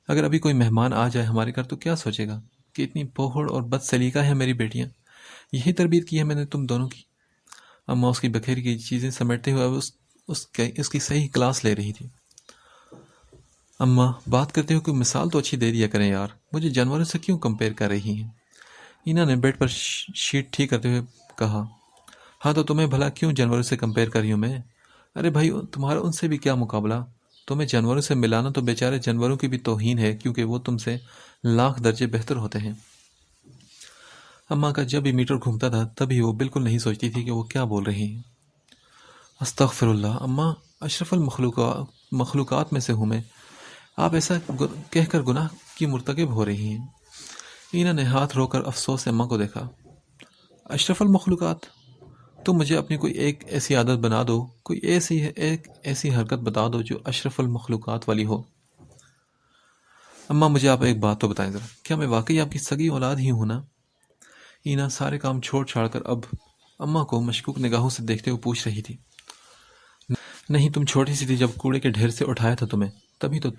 اگر ابھی کوئی مہمان آ جائے ہمارے گھر تو کیا سوچے گا کہ اتنی پوہڑ اور بد سلیقہ ہے میری بیٹیاں. یہی تربیت کی ہے میں نے تم دونوں کی. اماں اس کی بکھیری کی چیزیں سمیٹتے ہوئے اس کی صحیح کلاس لے رہی تھی. اماں بات کرتے ہوئے کوئی مثال تو اچھی دے دیا کریں یار. مجھے جانوروں سے کیوں کمپیئر کر رہی ہیں؟ اینا نے بیڈ پر شیٹ ٹھیک کرتے ہوئے کہا. ہاں تو تمہیں بھلا کیوں جانوروں سے کمپیئر کر رہی ہوں میں؟ ارے بھائی تمہارا ان سے بھی کیا مقابلہ. تمہیں جانوروں سے ملانا تو بیچارے جانوروں کی بھی توہین ہے کیونکہ وہ تم سے لاکھ درجے بہتر ہوتے ہیں. اماں کا جب بھی میٹر گھومتا تھا تبھی وہ بالکل نہیں سوچتی تھی کہ وہ کیا بول رہی ہیں. استغفر اللہ اماں اشرف المخلوقات میں سے ہوں میں. آپ ایسا کہہ کر گناہ کی مرتکب ہو رہی ہیں. اینا نے ہاتھ رو کر افسوس سے اماں کو دیکھا. اشرف المخلوقات؟ تم مجھے اپنی کوئی ایک ایسی عادت بنا دو. کوئی ایسی حرکت بتا دو جو اشرف المخلوقات والی ہو. اماں مجھے آپ ایک بات تو بتائیں ذرا. کیا میں واقعی آپ کی سگی اولاد ہی ہوں نا؟ اینا سارے کام چھاڑ کر اب اماں کو مشکوک نگاہوں سے دیکھتے ہوئے پوچھ رہی تھی. نہیں تم چھوٹی سی تھی جب کوڑے کے ڈھیر سے اٹھایا تھا تمہیں. تبھی تو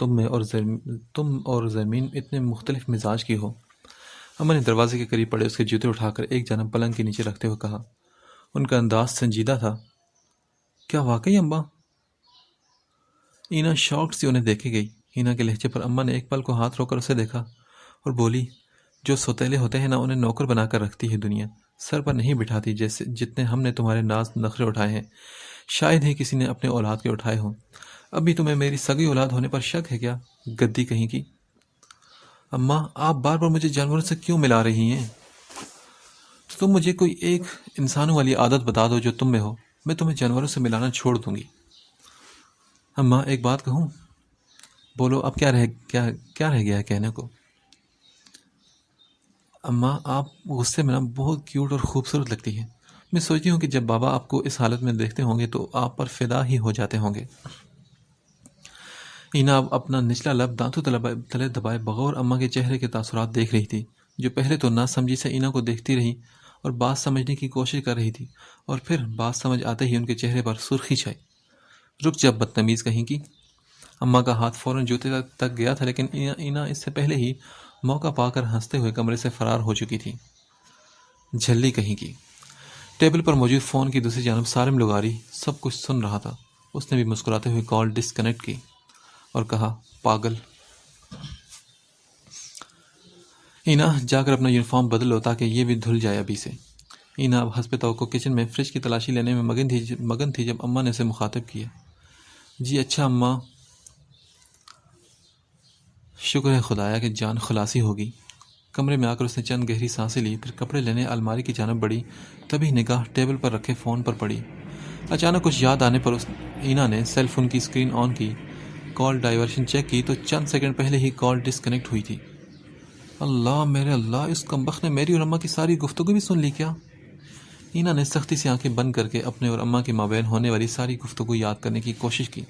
تم اور زمین اتنے مختلف مزاج کی ہو. اماں نے دروازے کے قریب پڑے اس کے جوتے اٹھا کر ایک جانب پلنگ کے نیچے رکھتے ہوئے کہا. ان کا انداز سنجیدہ تھا. کیا واقعی اماں؟ اینا شاکڈ سی انہیں دیکھے گئی. اینا کے لہجے پر اماں نے ایک پل کو ہاتھ رو کر اسے دیکھا اور بولی. جو سوتیلے ہوتے ہیں نا انہیں نوکر بنا کر رکھتی ہے دنیا. سر پر نہیں بٹھاتی جیسے جتنے ہم نے تمہارے ناز نخرے اٹھائے ہیں شاید ہی کسی نے اپنے اولاد کے اٹھائے ہوں. اب بھی تمہیں میری سگی اولاد ہونے پر شک ہے کیا؟ گدی کہیں کی. اماں آپ بار بار مجھے جانوروں سے کیوں ملا رہی ہیں؟ تو تم مجھے کوئی ایک انسانوں والی عادت بتا دو جو تم میں ہو. میں تمہیں جانوروں سے ملانا چھوڑ دوں گی. اماں ایک بات کہوں؟ بولو اب کیا رہ گیا ہے کہنے کو؟ اماں آپ غصے میں نا بہت کیوٹ اور خوبصورت لگتی ہیں. میں سوچتی ہوں کہ جب بابا آپ کو اس حالت میں دیکھتے ہوں گے تو آپ پر فدا ہی ہو جاتے ہوں گے. اینا اب اپنا نچلا لب دانتوں تلے دبائے بغور اماں کے چہرے کے تاثرات دیکھ رہی تھی جو پہلے تو نہ سمجھی سے اینا کو دیکھتی رہی اور بات سمجھنے کی کوشش کر رہی تھی اور پھر بات سمجھ آتے ہی ان کے چہرے پر سرخی چھائی. رک جب بدتمیز کہیں کی. اماں کا ہاتھ فوراً جوتے تک گیا تھا لیکن اینا اس سے پہلے ہی موقع پا کر ہنستے ہوئے کمرے سے فرار ہو چکی تھی. جھلی کہیں کی. ٹیبل پر موجود فون کی دوسری جانب سالم لغاری سب کچھ سن رہا تھا. اس نے بھی مسکراتے ہوئے کال ڈسکنیکٹ کی اور کہا، پاگل۔ اینا جا کر اپنا یونیفارم بدل لو تاکہ یہ بھی دھل جائے ابھی سے۔ اینا اب حسب توقع کچن میں فریج کی تلاشی لینے میں مگن تھی جب اماں نے اسے مخاطب کیا۔ جی اچھا اماں، شکر ہے خدایا کہ جان خلاصی ہوگی۔ کمرے میں آ کر اس نے چند گہری سانسیں لی، پھر کپڑے لینے الماری کی جانب بڑھی، تبھی نگاہ ٹیبل پر رکھے فون پر پڑی۔ اچانک کچھ یاد آنے پر اینا نے سیل فون کی اسکرین آن کی، کال ڈائیورشن چیک کی تو چند سیکنڈ پہلے ہی کال ڈسکنیکٹ ہوئی تھی۔ اللہ میرے اللہ، اس کمبخت نے میری اور اماں کی ساری گفتگو بھی سن لی کیا؟ اینا نے سختی سے آنکھیں بند کر کے اپنے اور اماں کے مابین ہونے والی ساری گفتگو یاد کرنے کی کوشش کی،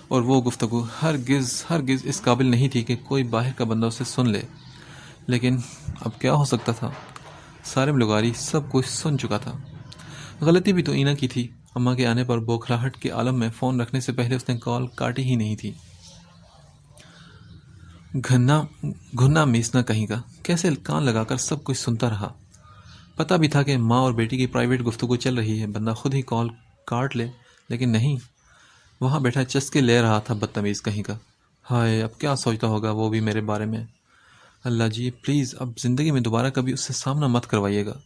اور وہ گفتگو ہرگز اس قابل نہیں تھی کہ کوئی باہر کا بندہ اسے سن لے۔ لیکن اب کیا ہو سکتا تھا؟ سارم لغاری سب کچھ سن چکا تھا۔ غلطی بھی تو اینا کی تھی۔ اماں کے آنے پر بوکھلاہٹ کے عالم میں فون رکھنے سے پہلے اس نے کال کاٹی ہی نہیں تھی۔ گھنا میسنا کہیں کا، کیسے کان لگا کر سب کچھ سنتا رہا۔ پتہ بھی تھا کہ ماں اور بیٹی کی پرائیویٹ گفتگو چل رہی ہے، بندہ خود ہی کال کاٹ لے، لیکن نہیں، وہاں بیٹھا چسکے لے رہا تھا بدتمیز کہیں کا۔ ہائے اب کیا سوچتا ہوگا وہ بھی میرے بارے میں۔ اللہ جی پلیز اب زندگی میں دوبارہ کبھی اس سے سامنا مت کروائیے گا۔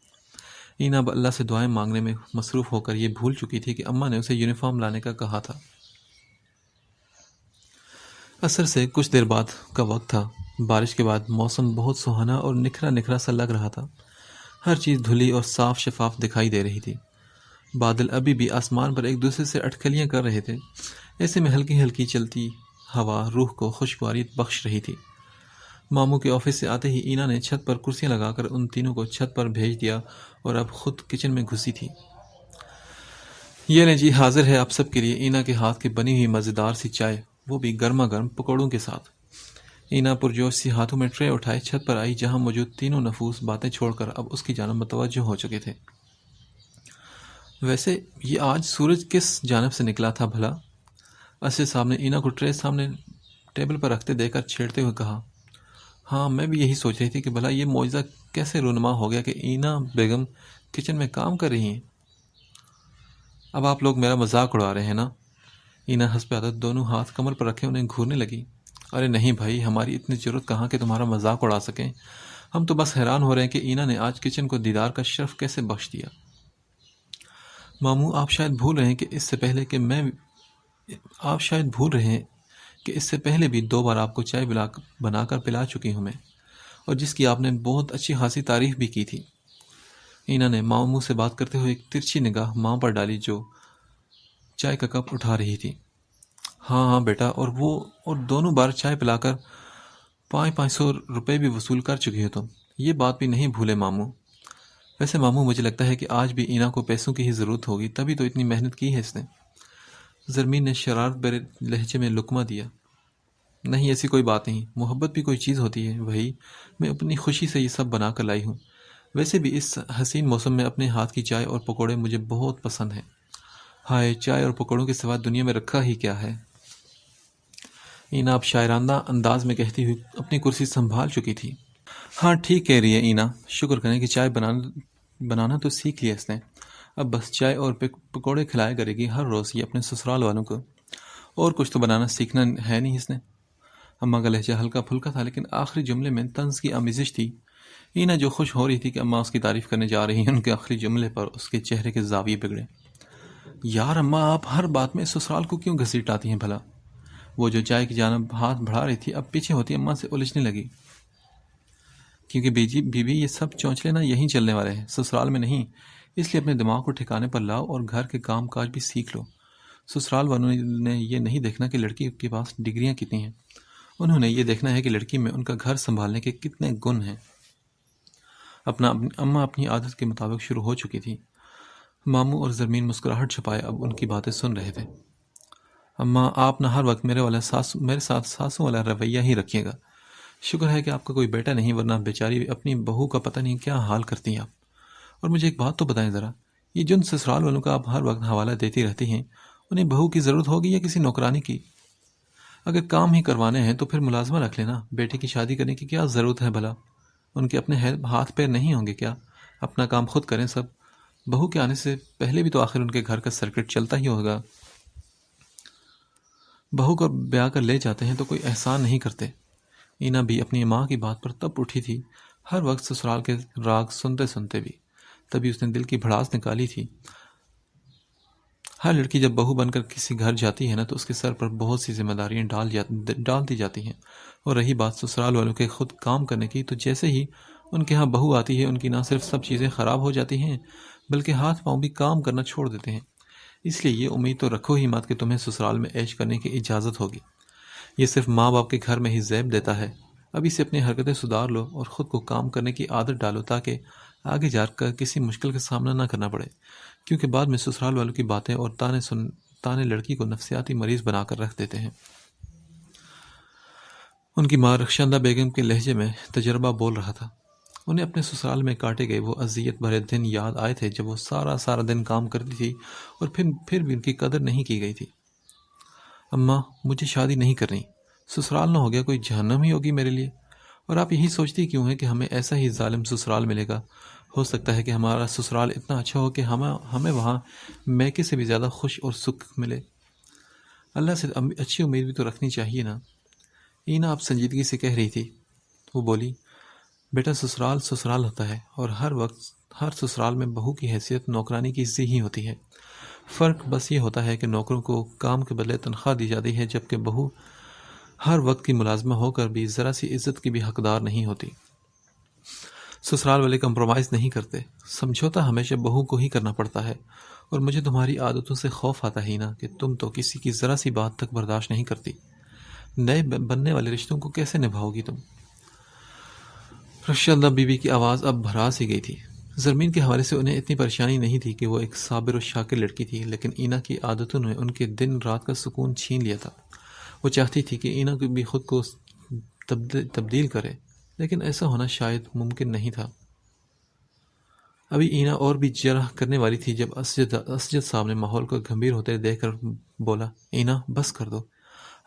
اینا اب اللہ سے دعائیں مانگنے میں مصروف ہو کر یہ بھول چکی تھی کہ اماں نے اسے یونیفارم لانے کا کہا تھا۔ عصر سے کچھ دیر بعد کا وقت تھا۔ بارش کے بعد موسم بہت سہانا اور نکھرا سا لگ رہا تھا۔ ہر چیز دھلی اور صاف شفاف دکھائی دے رہی تھی۔ بادل ابھی بھی آسمان پر ایک دوسرے سے اٹکلیاں کر رہے تھے۔ ایسے میں ہلکی ہلکی چلتی ہوا روح کو خوشگواری بخش رہی تھی۔ ماموں کے آفس سے آتے ہی اینا نے چھت پر کرسیاں لگا کر ان تینوں کو چھت پر بھیج دیا اور اب خود کچن میں گھسی تھی۔ یہ لیں جی، حاضر ہے آپ سب کے لیے اینا کے ہاتھ کی بنی ہوئی مزیدار سی چائے، وہ بھی گرما گرم پکوڑوں کے ساتھ۔ اینا پرجوش سی ہاتھوں میں ٹرے اٹھائے چھت پر آئی، جہاں موجود تینوں نفوس باتیں چھوڑ کر اب اس کی جانب متوجہ ہو چکے تھے۔ ویسے یہ آج سورج کس جانب سے نکلا تھا بھلا؟ اسد صاحب نے اینا کو ٹرے سامنے ٹیبل پر رکھتے دیکھ کر چھیڑتے ہوئے کہا۔ ہاں میں بھی یہی سوچ رہی تھی کہ بھلا یہ معجزہ کیسے رونما ہو گیا کہ اینا بیگم کچن میں کام کر رہی ہیں۔ اب آپ لوگ میرا مذاق اڑا رہے ہیں نا؟ اینا حسب عادت دونوں ہاتھ کمر پر رکھے انہیں گھورنے لگی۔ ارے نہیں بھائی، ہماری اتنی ضرورت کہاں کہ تمہارا مذاق اڑا سکیں۔ ہم تو بس حیران ہو رہے ہیں کہ اینا نے آج کچن کو دیدار کا شرف کیسے بخش دیا۔ ماموں آپ شاید بھول رہے ہیں کہ اس سے پہلے بھی 2 بار آپ کو چائے بنا کر پلا چکی ہوں میں، اور جس کی آپ نے بہت اچھی خاصی تعریف بھی کی تھی۔ اینا نے ماموں سے بات کرتے ہوئے ایک ترچھی نگاہ ماں پر ڈالی جو چائے کا کپ اٹھا رہی تھی۔ ہاں بیٹا، اور دونوں بار چائے پلا کر 500 روپے بھی وصول کر چکی ہو تم، یہ بات بھی نہیں بھولے ماموں۔ ویسے ماموں مجھے لگتا ہے کہ آج بھی اینا کو پیسوں کی ہی ضرورت ہوگی، تبھی تو اتنی محنت کی ہے اس نے۔ زرمین نے شرارت بھرے لہجے میں لقمہ دیا۔ نہیں ایسی کوئی بات نہیں، محبت بھی کوئی چیز ہوتی ہے، وہی میں اپنی خوشی سے یہ سب بنا کر لائی ہوں۔ ویسے بھی اس حسین موسم میں اپنے ہاتھ کی چائے اور پکوڑے مجھے بہت پسند ہیں۔ ہائے چائے اور پکوڑوں کے سوا دنیا میں رکھا ہی کیا ہے؟ اینا اب شاعرانہ انداز میں کہتی ہوئی اپنی کرسی سنبھال چکی تھی۔ ہاں ٹھیک کہہ رہی ہے اینا، شکر کریں کہ چائے بنانا تو سیکھ لیا اس نے، اب بس چائے اور پکوڑے کھلایا کرے گی ہر روز یہ اپنے سسرال والوں کو، اور کچھ تو بنانا سیکھنا ہے نہیں اس نے۔ اماں کا لہجہ ہلکا پھلکا تھا، لیکن آخری جملے میں طنز کی آمیزش تھی۔ اینا جو خوش ہو رہی تھی کہ اماں اس کی تعریف کرنے جا رہی ہیں، ان کے آخری جملے پر اس کے چہرے کے زاویے بگڑے۔ یار اماں آپ ہر بات میں سسرال کو کیوں گھسیٹ آتی ہیں بھلا؟ وہ جو چائے کی جانب ہاتھ بڑھا رہی تھی اب پیچھے ہوتی اماں سے الجھنے لگی۔ کیونکہ بیوی یہ سب چونچلے نہ یہیں چلنے والے ہیں، سسرال میں نہیں، اس لیے اپنے دماغ کو ٹھکانے پر لاؤ اور گھر کے کام کاج بھی سیکھ لو۔ سسرال والوں نے یہ نہیں دیکھنا کہ لڑکی کے پاس ڈگریاں کتنی ہیں، انہوں نے یہ دیکھنا ہے کہ لڑکی میں ان کا گھر سنبھالنے کے کتنے گن ہیں۔ اماں اپنی عادت کے مطابق شروع ہو چکی تھی۔ ماموں اور زرمین مسکراہٹ چھپائے اب ان کی باتیں سن رہے تھے۔ اماں آپ نہ ہر وقت میرے ساتھ ساسوں والا رویہ ہی رکھیے گا۔ شکر ہے کہ آپ کا کوئی بیٹا نہیں، ورنہ بیچاری اپنی بہو کا پتہ نہیں کیا حال کرتی ہیں آپ۔ اور مجھے ایک بات تو بتائیں ذرا، یہ جن سسرال والوں کا آپ ہر وقت حوالہ دیتی رہتی ہیں، انہیں بہو کی ضرورت ہوگی یا کسی نوکرانی کی؟ اگر کام ہی کروانے ہیں تو پھر ملازمہ رکھ لینا، بیٹے کی شادی کرنے کی کیا ضرورت ہے بھلا؟ ان کے اپنے ہاتھ پیر نہیں ہوں گے کیا؟ اپنا کام خود کریں سب، بہو کے آنے سے پہلے بھی تو آخر ان کے گھر کا سرکٹ چلتا ہی ہوگا۔ بہو کو بیاہ کر لے جاتے ہیں تو کوئی احسان نہیں کرتے۔ اینا بھی اپنی ماں کی بات پر تب اٹھی تھی، ہر وقت سسرال کے راگ سنتے سنتے بھی۔ تبھی اس نے دل کی بھڑاس نکالی تھی۔ ہر لڑکی جب بہو بن کر کسی گھر جاتی ہے نا تو اس کے سر پر بہت سی ذمہ داریاں ڈال دی جاتی ہیں، اور رہی بات سسرال والوں کے خود کام کرنے کی، تو جیسے ہی ان کے ہاں بہو آتی ہے ان کی نہ صرف سب چیزیں خراب ہو جاتی ہیں بلکہ ہاتھ پاؤں بھی کام کرنا چھوڑ دیتے ہیں۔ اس لیے یہ امید تو رکھو ہی مت کہ تمہیں سسرال میں عیش کرنے کی اجازت ہوگی۔ یہ صرف ماں باپ کے گھر میں ہی زیب دیتا ہے۔ ابھی سے اپنی حرکتیں سدھار لو اور خود کو کام کرنے کی عادت ڈالو تاکہ آگے جا کر کسی مشکل کا سامنا نہ کرنا پڑے، کیونکہ بعد میں سسرال والوں کی باتیں اور تانے لڑکی کو نفسیاتی مریض بنا کر رکھ دیتے ہیں۔ ان کی ماں رخشندہ بیگم کے لہجے میں تجربہ بول رہا تھا۔ انہیں اپنے سسرال میں کاٹے گئے وہ اذیت بھرے دن یاد آئے تھے جب وہ سارا دن کام کرتی تھی اور پھر بھی ان کی قدر نہیں کی گئی تھی۔ اماں، مجھے شادی نہیں کرنی، سسرال نہ ہو گیا کوئی جہنم ہی ہوگی میرے لیے، اور آپ یہی سوچتی کیوں ہیں کہ ہمیں ایسا ہی ظالم سسرال ملے گا؟ ہو سکتا ہے کہ ہمارا سسرال اتنا اچھا ہو کہ ہمیں وہاں میکے سے بھی زیادہ خوش اور سکھ ملے۔ اللہ سے اچھی امید بھی تو رکھنی چاہیے نا۔ اینا اب سنجیدگی سے کہہ رہی تھی۔ وہ بولی، بیٹا سسرال ہوتا ہے، اور ہر سسرال میں بہو کی حیثیت نوکرانی کی سی ہی ہوتی ہے۔ فرق بس یہ ہوتا ہے کہ نوکروں کو کام کے بدلے تنخواہ دی جاتی ہے، جبکہ بہو ہر وقت کی ملازمہ ہو کر بھی ذرا سی عزت کی بھی حقدار نہیں ہوتی۔ سسرال والے کمپرومائز نہیں کرتے، سمجھوتا ہمیشہ بہو کو ہی کرنا پڑتا ہے، اور مجھے تمہاری عادتوں سے خوف آتا ہی نا کہ تم تو کسی کی ذرا سی بات تک برداشت نہیں کرتی۔ نئے بننے والے رشتوں کو کیسے نبھاؤ گی تم؟ رخشندہ بی بی کی آواز اب بھرا سی گئی تھی۔ زرمین کے حوالے سے انہیں اتنی پریشانی نہیں تھی کہ وہ ایک صابر و شاکر لڑکی تھی، لیکن اینا کی عادتوں نے ان کے دن رات کا سکون چھین لیا تھا۔ وہ چاہتی تھی کہ اینا بھی خود کو تبدیل کرے، لیکن ایسا ہونا شاید ممکن نہیں تھا۔ ابھی اینا اور بھی جرح کرنے والی تھی جب اسجد صاحب نے ماحول کو گھمبیر ہوتے دیکھ کر بولا، اینا بس کر دو،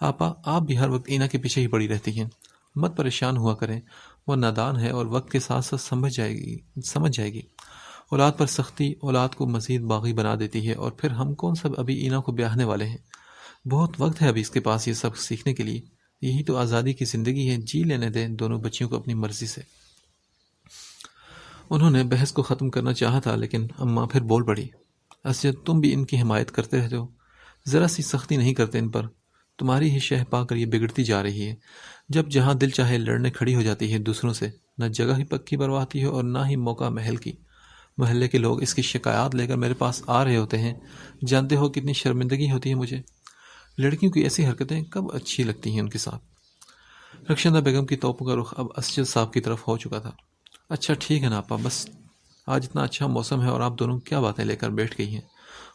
آپ بھی ہر وقت اینا کے پیچھے ہی پڑی رہتی ہیں، مت پریشان ہوا کریں، وہ نادان ہے اور وقت کے ساتھ ساتھ سمجھ جائے گی۔ اولاد پر سختی اولاد کو مزید باغی بنا دیتی ہے، اور پھر ہم کون سب ابھی اینا کو بیاہنے والے ہیں، بہت وقت ہے ابھی اس کے پاس یہ سب سیکھنے کے لیے، یہی تو آزادی کی زندگی ہے، جی لینے دیں دونوں بچیوں کو اپنی مرضی سے۔ انہوں نے بحث کو ختم کرنا چاہا تھا، لیکن اماں پھر بول پڑی، اسجد تم بھی ان کی حمایت کرتے رہتے ہو، ذرا سی سختی نہیں کرتے ان پر، تمہاری ہی شہ پا کر یہ بگڑتی جا رہی ہے، جب جہاں دل چاہے لڑنے کھڑی ہو جاتی ہے دوسروں سے، نہ جگہ ہی پکی پرواہتی ہے اور نہ ہی موقع محل کی۔ محلے کے لوگ اس کی شکایات لے کر میرے پاس آ رہے ہوتے ہیں، جانتے ہو کتنی شرمندگی ہوتی ہے مجھے، لڑکیوں کی ایسی حرکتیں کب اچھی لگتی ہیں ان کے ساتھ۔ رخشندہ بیگم کی توپوں کا رخ اب اسجد صاحب کی طرف ہو چکا تھا۔ اچھا ٹھیک ہے نا آپا، بس آج اتنا اچھا موسم ہے اور آپ دونوں کیا باتیں لے کر بیٹھ گئی ہیں،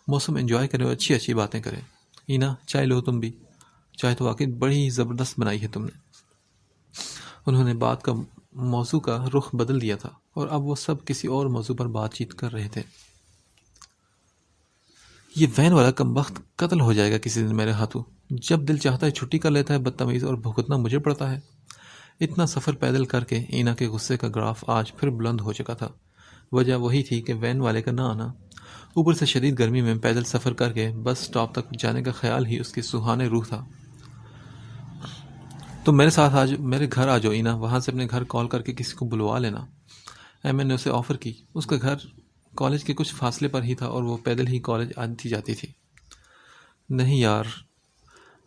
موسم انجوائے کریں اور اچھی باتیں کریں۔ اینا چائے لو تم بھی، چائے تو واقعی بڑی زبردست بنائی ہے تم نے۔ انہوں نے بات کا موضوع کا رخ بدل دیا تھا، اور اب وہ سب کسی اور موضوع پر بات چیت کر رہے تھے۔ یہ وین والا کمبخت قتل ہو جائے گا کسی دن میرے ہاتھوں، جب دل چاہتا ہے چھٹی کر لیتا ہے بدتمیز، اور بھگتنا مجھے پڑتا ہے۔ اتنا سفر پیدل کر کے اینا کے غصے کا گراف آج پھر بلند ہو چکا تھا۔ وجہ وہی تھی کہ وین والے کا نہ آنا، اوپر سے شدید گرمی میں پیدل سفر کر کے بس سٹاپ تک جانے کا خیال ہی اس کی سوہانے روح تھا۔ تم میرے ساتھ آج میرے گھر آ جاؤ اینا، وہاں سے اپنے گھر کال کر کے کسی کو بلوا لینا۔ ایمن نے اسے آفر کی۔ اس کا گھر کالج کے کچھ فاصلے پر ہی تھا اور وہ پیدل ہی کالج آتی جاتی تھی۔ نہیں یار،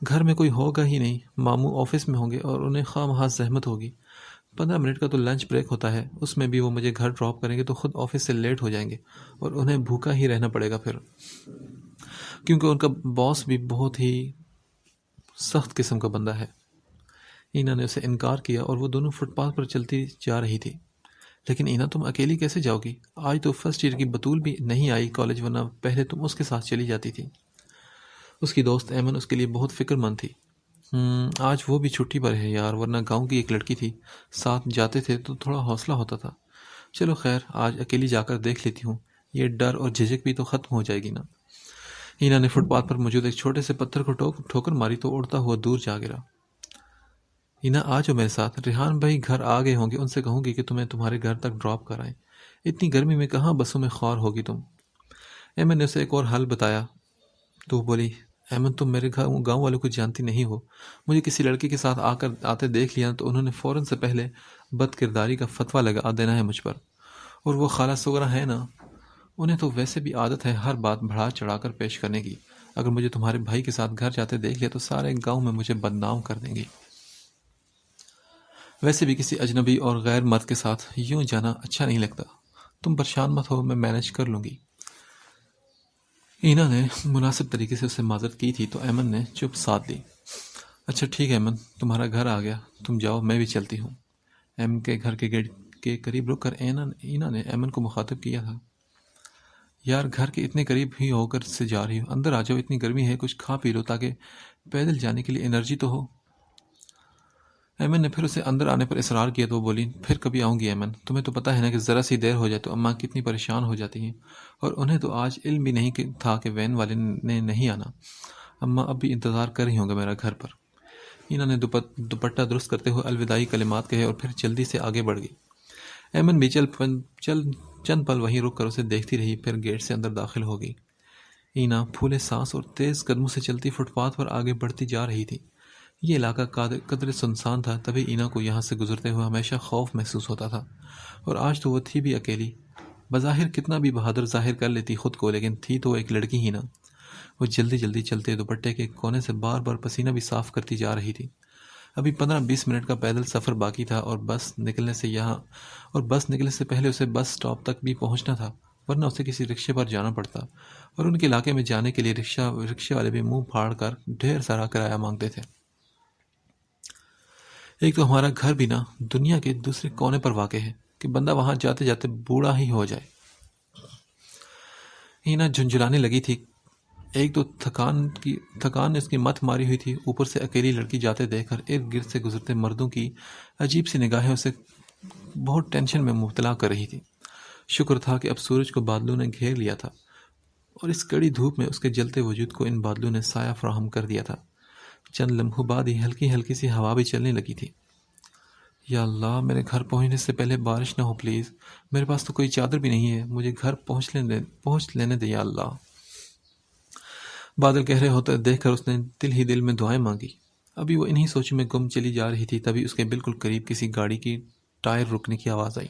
گھر میں کوئی ہوگا ہی نہیں، ماموں آفس میں ہوں گے اور انہیں خواہ مخواہ زحمت ہوگی۔ 15 منٹ کا تو لنچ بریک ہوتا ہے، اس میں بھی وہ مجھے گھر ڈراپ کریں گے تو خود آفس سے لیٹ ہو جائیں گے، اور انہیں بھوکا ہی رہنا پڑے گا پھر، کیونکہ ان کا باس بھی بہت ہی سخت قسم کا بندہ ہے۔ اینا نے اسے انکار کیا اور وہ دونوں فٹ پاتھ پر چلتی جا رہی تھی۔ لیکن اینا تم اکیلی کیسے جاؤ گی؟ آج تو فرسٹ ایئر کی بطول بھی نہیں آئی کالج، ورنہ پہلے تم اس کے ساتھ چلی جاتی تھی۔ اس کی دوست ایمن اس کے لیے بہت فکر مند تھی۔ آج وہ بھی چھٹی پر ہے یار، ورنہ گاؤں کی ایک لڑکی تھی، ساتھ جاتے تھے تو تھوڑا حوصلہ ہوتا تھا۔ چلو خیر، آج اکیلی جا کر دیکھ لیتی ہوں، یہ ڈر اور جھجک بھی تو ختم ہو جائے گی نا۔ اینا نے فٹ پاتھ پر موجود ایک چھوٹے سے پتھر کو ٹھوکر ماری تو اڑتا ہوا دور جا گرا۔ اینا آ جاؤ میرے ساتھ، ریحان بھائی گھر آ گئے ہوں گے، ان سے کہوں گی کہ تمہیں تمہارے گھر تک ڈراپ کرائیں، اتنی گرمی میں کہاں بسوں میں خوار ہوگی تم۔ ایمن نے اسے ایک اور حل بتایا تو وہ بولی، ایمن تم میرے گاؤں والوں کو جانتی نہیں ہو. مجھے کسی لڑکے کے ساتھ آتے دیکھ لیا تو انہوں نے فوراً سے پہلے بد کرداری کا فتویٰ لگا دینا ہے مجھ پر. اور وہ خالہ سغرا ہے نا، انہیں تو ویسے بھی عادت ہے ہر بات بڑھا چڑھا کر پیش کرنے کی. اگر مجھے تمہارے بھائی کے ساتھ گھر جاتے دیکھ لیا تو سارے گاؤں میں مجھے بدنام کر دیں گی. ویسے بھی کسی اجنبی اور غیر مرد کے ساتھ یوں جانا اچھا نہیں لگتا. تم پریشان مت ہو، میں مینج کر لوں گی. اینا نے مناسب طریقے سے اسے معذرت کی تھی تو ایمن نے چپ ساتھ لی. اچھا ٹھیک ہے ایمن، تمہارا گھر آ گیا، تم جاؤ، میں بھی چلتی ہوں. ایمن کے گھر کے گیٹ کے قریب رک کر اینا نے ایمن کو مخاطب کیا تھا. یار گھر کے اتنے قریب ہی ہو کر سے جا رہی ہو، اندر آ جاؤ، اتنی گرمی ہے، کچھ کھا پی لو تاکہ پیدل جانے کے لیے انرجی تو ہو. ایمن نے پھر اسے اندر آنے پر اصرار کیا تو وہ بولی، پھر کبھی آؤں گی ایمن. تمہیں تو پتہ ہے نا کہ ذرا سی دیر ہو جائے تو اماں کتنی پریشان ہو جاتی ہیں، اور انہیں تو آج علم بھی نہیں تھا کہ وین والے نے نہیں آنا. اماں اب بھی انتظار کر رہی ہوں گے میرا گھر پر. اینا نے دوپٹہ درست کرتے ہوئے الوداعی کلمات کہے اور پھر جلدی سے آگے بڑھ گئی. ایمن بھی چند پل وہیں رک کر اسے دیکھتی رہی، پھر گیٹ سے اندر داخل ہو گئی. اینا پھولے سانس اور تیز قدموں سے چلتی فٹ پاتھ پر آگے بڑھتی جا رہی تھی. یہ علاقہ قدرے سنسان تھا، تبھی اینا کو یہاں سے گزرتے ہوئے ہمیشہ خوف محسوس ہوتا تھا، اور آج تو وہ تھی بھی اکیلی. بظاہر کتنا بھی بہادر ظاہر کر لیتی خود کو، لیکن تھی تو وہ ایک لڑکی ہی نا. وہ جلدی جلدی چلتے دوپٹے کے کونے سے بار بار پسینہ بھی صاف کرتی جا رہی تھی. ابھی 15-20 منٹ کا پیدل سفر باقی تھا، اور بس نکلنے سے پہلے اسے بس سٹاپ تک بھی پہنچنا تھا، ورنہ اسے کسی رکشے پر جانا پڑتا، اور ان کے علاقے میں جانے کے لیے رکشے والے بھی منہ پھاڑ کر ڈھیر سارا کرایہ مانگتے تھے. ایک تو ہمارا گھر بھی نا دنیا کے دوسرے کونے پر واقع ہے کہ بندہ وہاں جاتے جاتے بوڑھا ہی ہو جائے. اینا جھنجھلانے لگی تھی. ایک تو تھکان نے اس کی مت ماری ہوئی تھی، اوپر سے اکیلی لڑکی جاتے دیکھ کر ارد گرد سے گزرتے مردوں کی عجیب سی نگاہیں اسے بہت ٹینشن میں مبتلا کر رہی تھی. شکر تھا کہ اب سورج کو بادلوں نے گھیر لیا تھا، اور اس کڑی دھوپ میں اس کے جلتے وجود کو ان بادلوں نے سایہ فراہم کر دیا تھا. چند لمحوں بعد ہی ہلکی ہلکی سی ہوا بھی چلنے لگی تھی. یا اللہ، میرے گھر پہنچنے سے پہلے بارش نہ ہو پلیز. میرے پاس تو کوئی چادر بھی نہیں ہے، مجھے گھر پہنچ لینے دے یا اللہ. بادل گہرے ہوتے دیکھ کر اس نے دل ہی دل میں دعائیں مانگی. ابھی وہ انہی سوچ میں گم چلی جا رہی تھی، تبھی اس کے بالکل قریب کسی گاڑی کی ٹائر رکنے کی آواز آئی.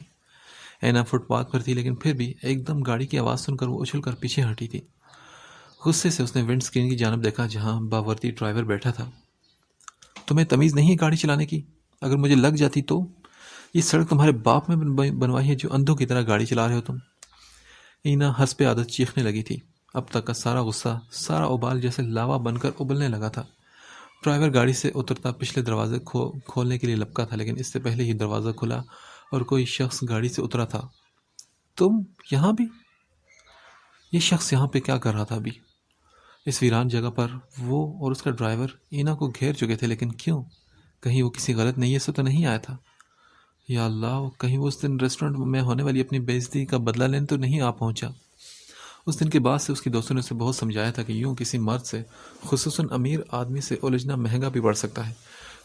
اینا فٹ پاتھ پر تھی، لیکن پھر بھی ایک دم گاڑی کی آواز سن کر وہ اچھل کر پیچھے ہٹی تھی. غصے سے اس نے ونڈ اسکرین کی جانب دیکھا جہاں باوردی ڈرائیور بیٹھا تھا. تمہیں تمیز نہیں ہے گاڑی چلانے کی؟ اگر مجھے لگ جاتی تو؟ یہ سڑک تمہارے باپ میں بنوائی ہے جو اندھوں کی طرح گاڑی چلا رہے ہو تم؟ اینا حسب عادت چیخنے لگی تھی. اب تک کا سارا غصہ، سارا ابال جیسے لاوا بن کر ابلنے لگا تھا. ڈرائیور گاڑی سے اترتا پچھلے دروازے کھولنے کے لیے لپکا تھا، لیکن اس سے پہلے ہی دروازہ کھلا اور کوئی شخص گاڑی سے اترا تھا. تم یہاں بھی؟ یہ شخص یہاں پہ کیا کر رہا تھا ابھی؟ اس ویران جگہ پر وہ اور اس کا ڈرائیور اینا کو گھیر چکے تھے، لیکن کیوں؟ کہیں وہ کسی غلط نیت سے تو نہیں آیا تھا؟ یا اللہ، کہیں وہ اس دن ریسٹورنٹ میں ہونے والی اپنی بے عزتی کا بدلہ لینے تو نہیں آ پہنچا؟ اس دن کے بعد سے اس کی دوستوں نے اسے بہت سمجھایا تھا کہ یوں کسی مرد سے، خصوصاً امیر آدمی سے الجھنا مہنگا بھی پڑ سکتا ہے،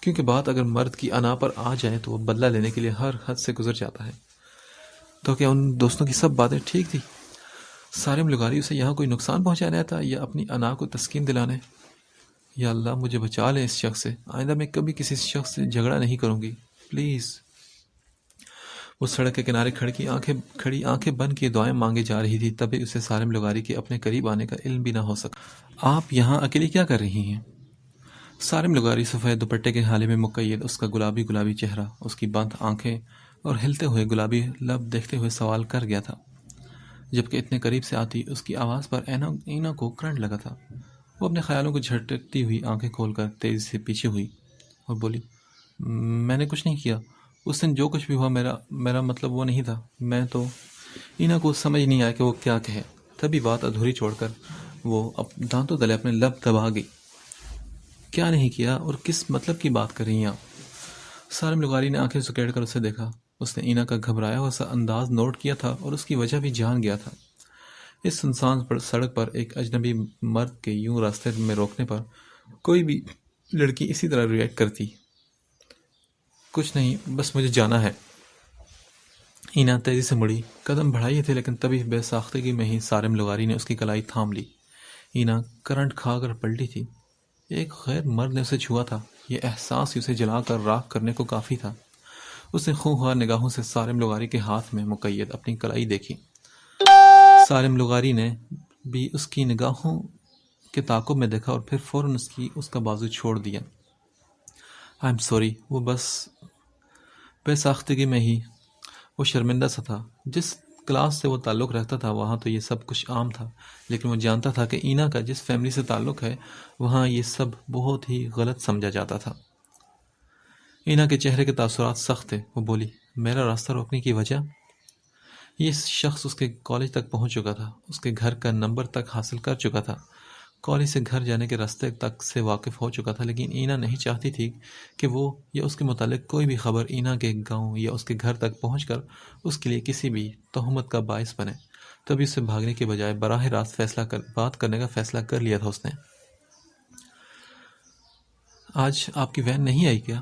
کیونکہ بات اگر مرد کی انا پر آ جائے تو وہ بدلہ لینے کے لیے ہر حد سے گزر جاتا ہے. تو کیا ان دوستوں کی سب باتیں ٹھیک تھی؟ سارم لغاری اسے یہاں کوئی نقصان پہنچانے آتا یا اپنی انا کو تسکین دلانے؟ یا اللہ، مجھے بچا لے اس شخص سے. آئندہ میں کبھی کسی شخص سے جھگڑا نہیں کروں گی، پلیز. وہ سڑک کے کنارے کھڑی آنکھیں بند کیے دعائیں مانگے جا رہی تھی، تبھی اسے سالم لغاری کے اپنے قریب آنے کا علم بھی نہ ہو سکا. آپ یہاں اکیلی کیا کر رہی ہیں؟ سالم لغاری سفید دوپٹے کے حالے میں مقید، اس کا گلابی چہرہ، اس کی بند آنکھیں اور ہلتے ہوئے گلابی لب دیکھتے ہوئے سوال کر گیا تھا. جبکہ اتنے قریب سے آتی اس کی آواز پر اینا کو کرنٹ لگا تھا. وہ اپنے خیالوں کو جھٹکتی ہوئی آنکھیں کھول کر تیزی سے پیچھے ہوئی اور بولی، میں نے کچھ نہیں کیا. اس دن جو کچھ بھی ہوا میرا مطلب وہ نہیں تھا. میں تو اینا کو سمجھ نہیں آیا کہ وہ کیا کہے، تبھی بات ادھوری چھوڑ کر وہ دانتوں تلے اپنے لب دبا گئی. کیا نہیں کیا اور کس مطلب کی بات کر رہی ہیں آپ؟ سالم لغاری نے آنکھیں سکیڑ کر اسے دیکھا. اس نے اینا کا گھبرایا ہوا سا انداز نوٹ کیا تھا اور اس کی وجہ بھی جان گیا تھا. اس سنسان سڑک پر ایک اجنبی مرد کے یوں راستے میں روکنے پر کوئی بھی لڑکی اسی طرح ریئیکٹ کرتی. کچھ نہیں، بس مجھے جانا ہے. اینا تیزی سے مڑی، قدم بڑھائے تھے، لیکن تبھی بے ساختگی میں ہی سالم لغاری نے اس کی کلائی تھام لی. اینا کرنٹ کھا کر پلٹی تھی۔ ایک غیر مرد نے اسے چھوا تھا۔ یہ احساس ہی اسے جلا کر راکھ کرنے کو کافی تھا۔ اس نے خونخوار نگاہوں سے سالم لغاری کے ہاتھ میں مقید اپنی کلائی دیکھی۔ سالم لغاری نے بھی اس کی نگاہوں کے تعاقب میں دیکھا اور پھر فوراً اس کا بازو چھوڑ دیا۔ I'm sorry، وہ بس بے ساختگی میں ہی وہ شرمندہ سا تھا۔ جس کلاس سے وہ تعلق رکھتا تھا وہاں تو یہ سب کچھ عام تھا، لیکن وہ جانتا تھا کہ اینا کا جس فیملی سے تعلق ہے وہاں یہ سب بہت ہی غلط سمجھا جاتا تھا۔ اینا کے چہرے کے تاثرات سخت تھے۔ وہ بولی، میرا راستہ روکنے کی وجہ؟ یہ شخص اس کے کالج تک پہنچ چکا تھا، اس کے گھر کا نمبر تک حاصل کر چکا تھا، کالج سے گھر جانے کے راستے تک سے واقف ہو چکا تھا، لیکن اینا نہیں چاہتی تھی کہ وہ یا اس کے متعلق کوئی بھی خبر اینا کے گاؤں یا اس کے گھر تک پہنچ کر اس کے لیے کسی بھی تہمت کا باعث بنے۔ تبھی اسے بھاگنے کے بجائے براہ راست بات کرنے کا فیصلہ کر لیا تھا اس نے۔ آج آپ کی وین نہیں آئی کیا؟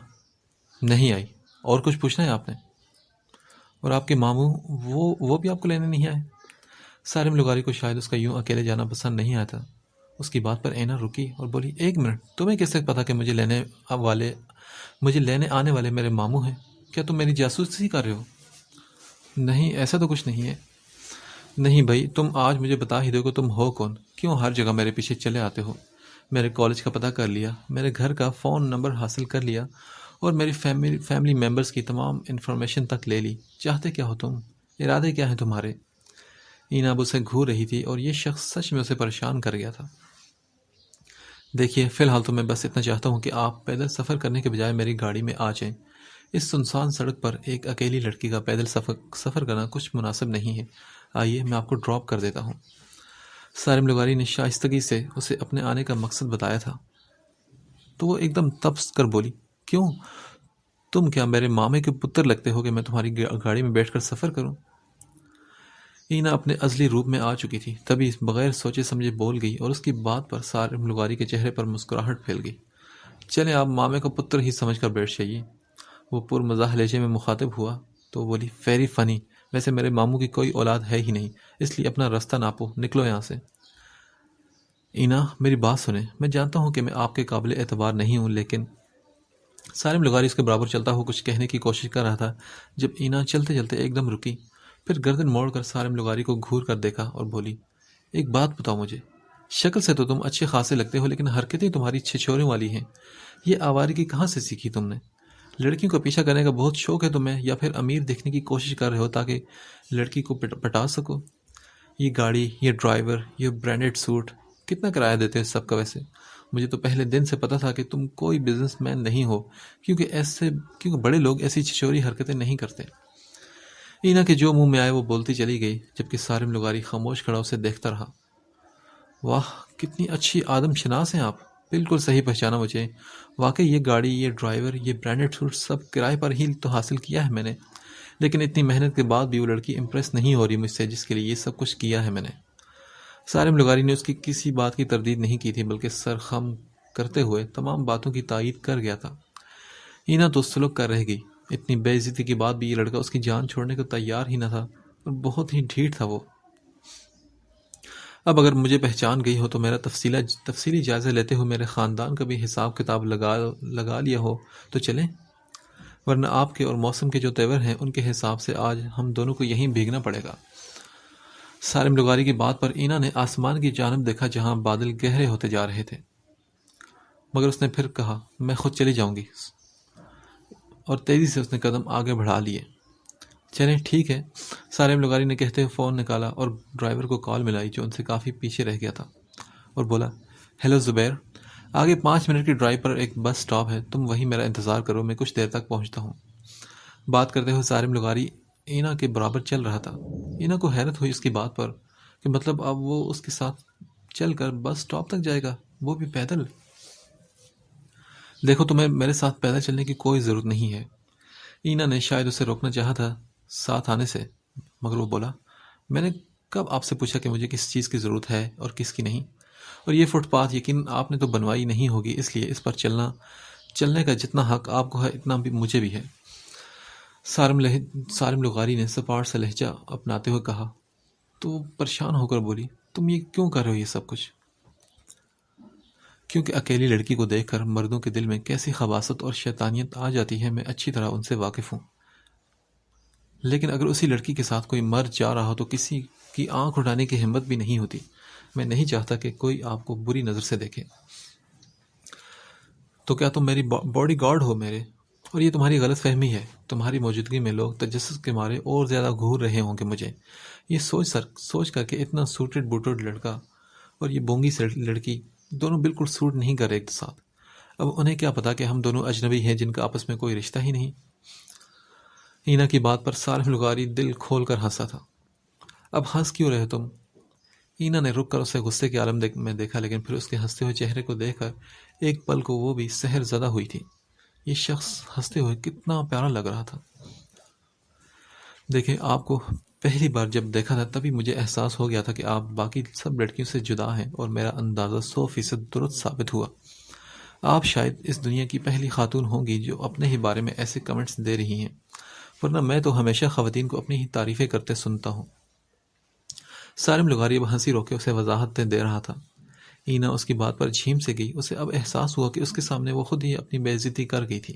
نہیں آئی۔ اور کچھ پوچھنا ہے آپ نے؟ اور آپ کے ماموں وہ بھی آپ کو لینے نہیں آئے؟ سالم لغاری کو شاید اس کا یوں اکیلے جانا پسند نہیں آیا تھا۔ اس کی بات پر اینا رکی اور بولی، ایک منٹ، تمہیں کیسے پتا کہ مجھے لینے آنے والے میرے ماموں ہیں؟ کیا تم میری جاسوسی کر رہے ہو؟ نہیں، ایسا تو کچھ نہیں ہے۔ نہیں بھائی، تم آج مجھے بتا ہی دو کہ تم ہو کون، کیوں ہر جگہ میرے پیچھے چلے آتے ہو؟ میرے کالج کا پتہ کر لیا، میرے گھر کا فون نمبر حاصل کر لیا اور میری فیملی ممبرز کی تمام انفارمیشن تک لے لی۔ چاہتے کیا ہو تم؟ ارادے کیا ہیں تمہارے؟ اینا اب اسے گھور رہی تھی اور یہ شخص سچ میں اسے پریشان کر گیا تھا۔ دیکھیے، فی الحال تو میں بس اتنا چاہتا ہوں کہ آپ پیدل سفر کرنے کے بجائے میری گاڑی میں آ جائیں۔ اس سنسان سڑک پر ایک اکیلی لڑکی کا پیدل سفر کرنا کچھ مناسب نہیں ہے۔ آئیے، میں آپ کو ڈراپ کر دیتا ہوں۔ سالم لغاری نے شائستگی سے اسے اپنے آنے کا مقصد بتایا تھا تو وہ ایک دم تپس کر بولی، کیوں؟ تم کیا میرے مامے کے پتر لگتے ہو کہ میں تمہاری گاڑی میں بیٹھ کر سفر کروں؟ اینا اپنے ازلی روپ میں آ چکی تھی، تبھی بغیر سوچے سمجھے بول گئی اور اس کی بات پر سالم لغاری کے چہرے پر مسکراہٹ پھیل گئی۔ چلیں، آپ مامے کو پتر ہی سمجھ کر بیٹھ جائیے۔ وہ پر مزاح لہجے میں مخاطب ہوا تو بولی، ویری فنی، ویسے میرے ماموں کی کوئی اولاد ہے ہی نہیں، اس لیے اپنا راستہ ناپو، نکلو یہاں سے۔ اینا، میری بات سنیں، میں جانتا ہوں کہ میں آپ کے قابل اعتبار نہیں ہوں، لیکن سالم لغاری اس کے برابر چلتا ہوا کچھ کہنے کی کوشش کر رہا تھا جب اینا چلتے چلتے ایک دم رکی، پھر گردن موڑ کر سالم لغاری کو گھور کر دیکھا اور بولی، ایک بات بتاؤ مجھے، شکل سے تو تم اچھے خاصے لگتے ہو لیکن حرکتیں تمہاری چھچوروں والی ہیں۔ یہ آوارگی کہاں سے سیکھی تم نے؟ لڑکیوں کا پیچھا کرنے کا بہت شوق ہے تمہیں، یا پھر امیر دیکھنے کی کوشش کر رہے ہو تاکہ لڑکی کو پٹا سکو؟ یہ گاڑی، یہ ڈرائیور، یہ برانڈڈ سوٹ، کتنا کرایہ دیتے ہو سب کا؟ ویسے مجھے تو پہلے دن سے پتا تھا کہ تم کوئی بزنس مین نہیں ہو، کیونکہ بڑے لوگ ایسی چھچوری حرکتیں نہیں کرتے۔ اینا کے جو منہ میں آئے وہ بولتی چلی گئی، جبکہ سالم لغاری خاموش کھڑا اسے دیکھتا رہا۔ واہ، کتنی اچھی آدم شناس ہیں آپ، بالکل صحیح پہچانا مجھے۔ واقعی یہ گاڑی، یہ ڈرائیور، یہ برانڈڈ سوٹ سب کرائے پر ہی تو حاصل کیا ہے میں نے، لیکن اتنی محنت کے بعد بھی وہ لڑکی امپریس نہیں ہو رہی مجھ سے جس کے لیے یہ سب کچھ کیا ہے میں نے۔ سالم لغاری نے اس کی کسی بات کی تردید نہیں کی تھی، بلکہ سر خم کرتے ہوئے تمام باتوں کی تائید کر گیا تھا۔ اینا تو سلوک کر رہ گئی، اتنی بے عزتی کے بعد بھی یہ لڑکا اس کی جان چھوڑنے کو تیار ہی نہ تھا اور بہت ہی ڈھیٹ تھا وہ۔ اب اگر مجھے پہچان گئی ہو تو میرا تفصیلی جائزہ لیتے ہوئے میرے خاندان کا بھی حساب کتاب لگا لیا ہو تو چلیں، ورنہ آپ کے اور موسم کے جو تیور ہیں ان کے حساب سے آج ہم دونوں کو یہیں بھیگنا پڑے گا۔ سالم لغاری کی بات پر اینا نے آسمان کی جانب دیکھا جہاں بادل گہرے ہوتے جا رہے تھے، مگر اس نے پھر کہا، میں خود چلی جاؤں گی، اور تیزی سے اس نے قدم آگے بڑھا لیے۔ چلیں ٹھیک ہے، سالم لغاری نے کہتے ہوئے فون نکالا اور ڈرائیور کو کال ملائی جو ان سے کافی پیچھے رہ گیا تھا، اور بولا، ہیلو زبیر، آگے 5 منٹ کی ڈرائیو پر ایک بس سٹاپ ہے، تم وہیں میرا انتظار کرو، میں کچھ دیر تک پہنچتا ہوں۔ بات کرتے ہوئے سالم لغاری اینا کے برابر چل رہا تھا۔ اینا کو حیرت ہوئی اس کی بات پر کہ مطلب اب وہ اس کے ساتھ چل کر بس سٹاپ تک جائے گا، وہ بھی پیدل۔ دیکھو، تمہیں میرے ساتھ پیدل چلنے کی کوئی ضرورت نہیں ہے۔ اینا نے شاید اسے روکنا چاہا تھا ساتھ آنے سے، مگر وہ بولا، میں نے کب آپ سے پوچھا کہ مجھے کس چیز کی ضرورت ہے اور کس کی نہیں؟ اور یہ فٹ پاتھ یقیناً آپ نے تو بنوائی نہیں ہوگی، اس لیے اس پر چلنے کا جتنا حق آپ کو ہے اتنا بھی مجھے بھی ہے۔ سالم لغاری نے سپاٹ سا لہجہ اپناتے ہوئے کہا تو وہ پریشان ہو کر بولی، تم یہ کیوں کر رہے ہو یہ سب کچھ؟ کیونکہ اکیلی لڑکی کو دیکھ کر مردوں کے دل میں کیسی خباثت اور شیطانیت آ جاتی ہے میں اچھی طرح ان سے واقف ہوں، لیکن اگر اسی لڑکی کے ساتھ کوئی مرد جا رہا ہو تو کسی کی آنکھ اٹھانے کی ہمت بھی نہیں ہوتی۔ میں نہیں چاہتا کہ کوئی آپ کو بری نظر سے دیکھے۔ تو کیا تم میری باڈی گارڈ ہو میرے؟ اور یہ تمہاری غلط فہمی ہے۔ تمہاری موجودگی میں لوگ تجسس کے مارے اور زیادہ گھور رہے ہوں گے مجھے، یہ سوچ کر کہ اتنا سوٹڈ بوٹڈ لڑکا اور یہ بونگی سے لڑکی دونوں بالکل سوٹ نہیں کر رہے ایک ساتھ۔ اب انہیں کیا پتا کہ ہم دونوں اجنبی ہیں جن کا آپس میں کوئی رشتہ ہی نہیں۔ اینا کی بات پر سالم لغاری دل کھول کر ہنسا تھا۔ اب ہنس کیوں رہے تم؟ اینا نے رک کر اسے غصے کے عالم میں دیکھا، لیکن پھر اس کے ہنستے ہوئے چہرے کو دیکھ کر ایک پل کو وہ بھی سحر زدہ ہوئی تھی۔ یہ شخص ہنستے ہوئے کتنا پیارا لگ رہا تھا۔ دیکھیں، آپ کو پہلی بار جب دیکھا تھا تبھی مجھے احساس ہو گیا تھا کہ آپ باقی سب لڑکیوں سے جدا ہیں، اور میرا اندازہ 100% درست ثابت ہوا۔ آپ شاید اس دنیا کی پہلی خاتون ہوں گی جو اپنے ہی بارے میں ایسے کمنٹس دے رہی ہیں، ورنہ میں تو ہمیشہ خواتین کو اپنی ہی تعریفیں کرتے سنتا ہوں۔ سالم لغاری اب ہنسی روکے اسے وضاحتیں دے رہا تھا۔ اینا اس کی بات پر جھیم سے گئی۔ اسے اب احساس ہوا کہ اس کے سامنے وہ خود ہی اپنی بے عزتی کر گئی تھی،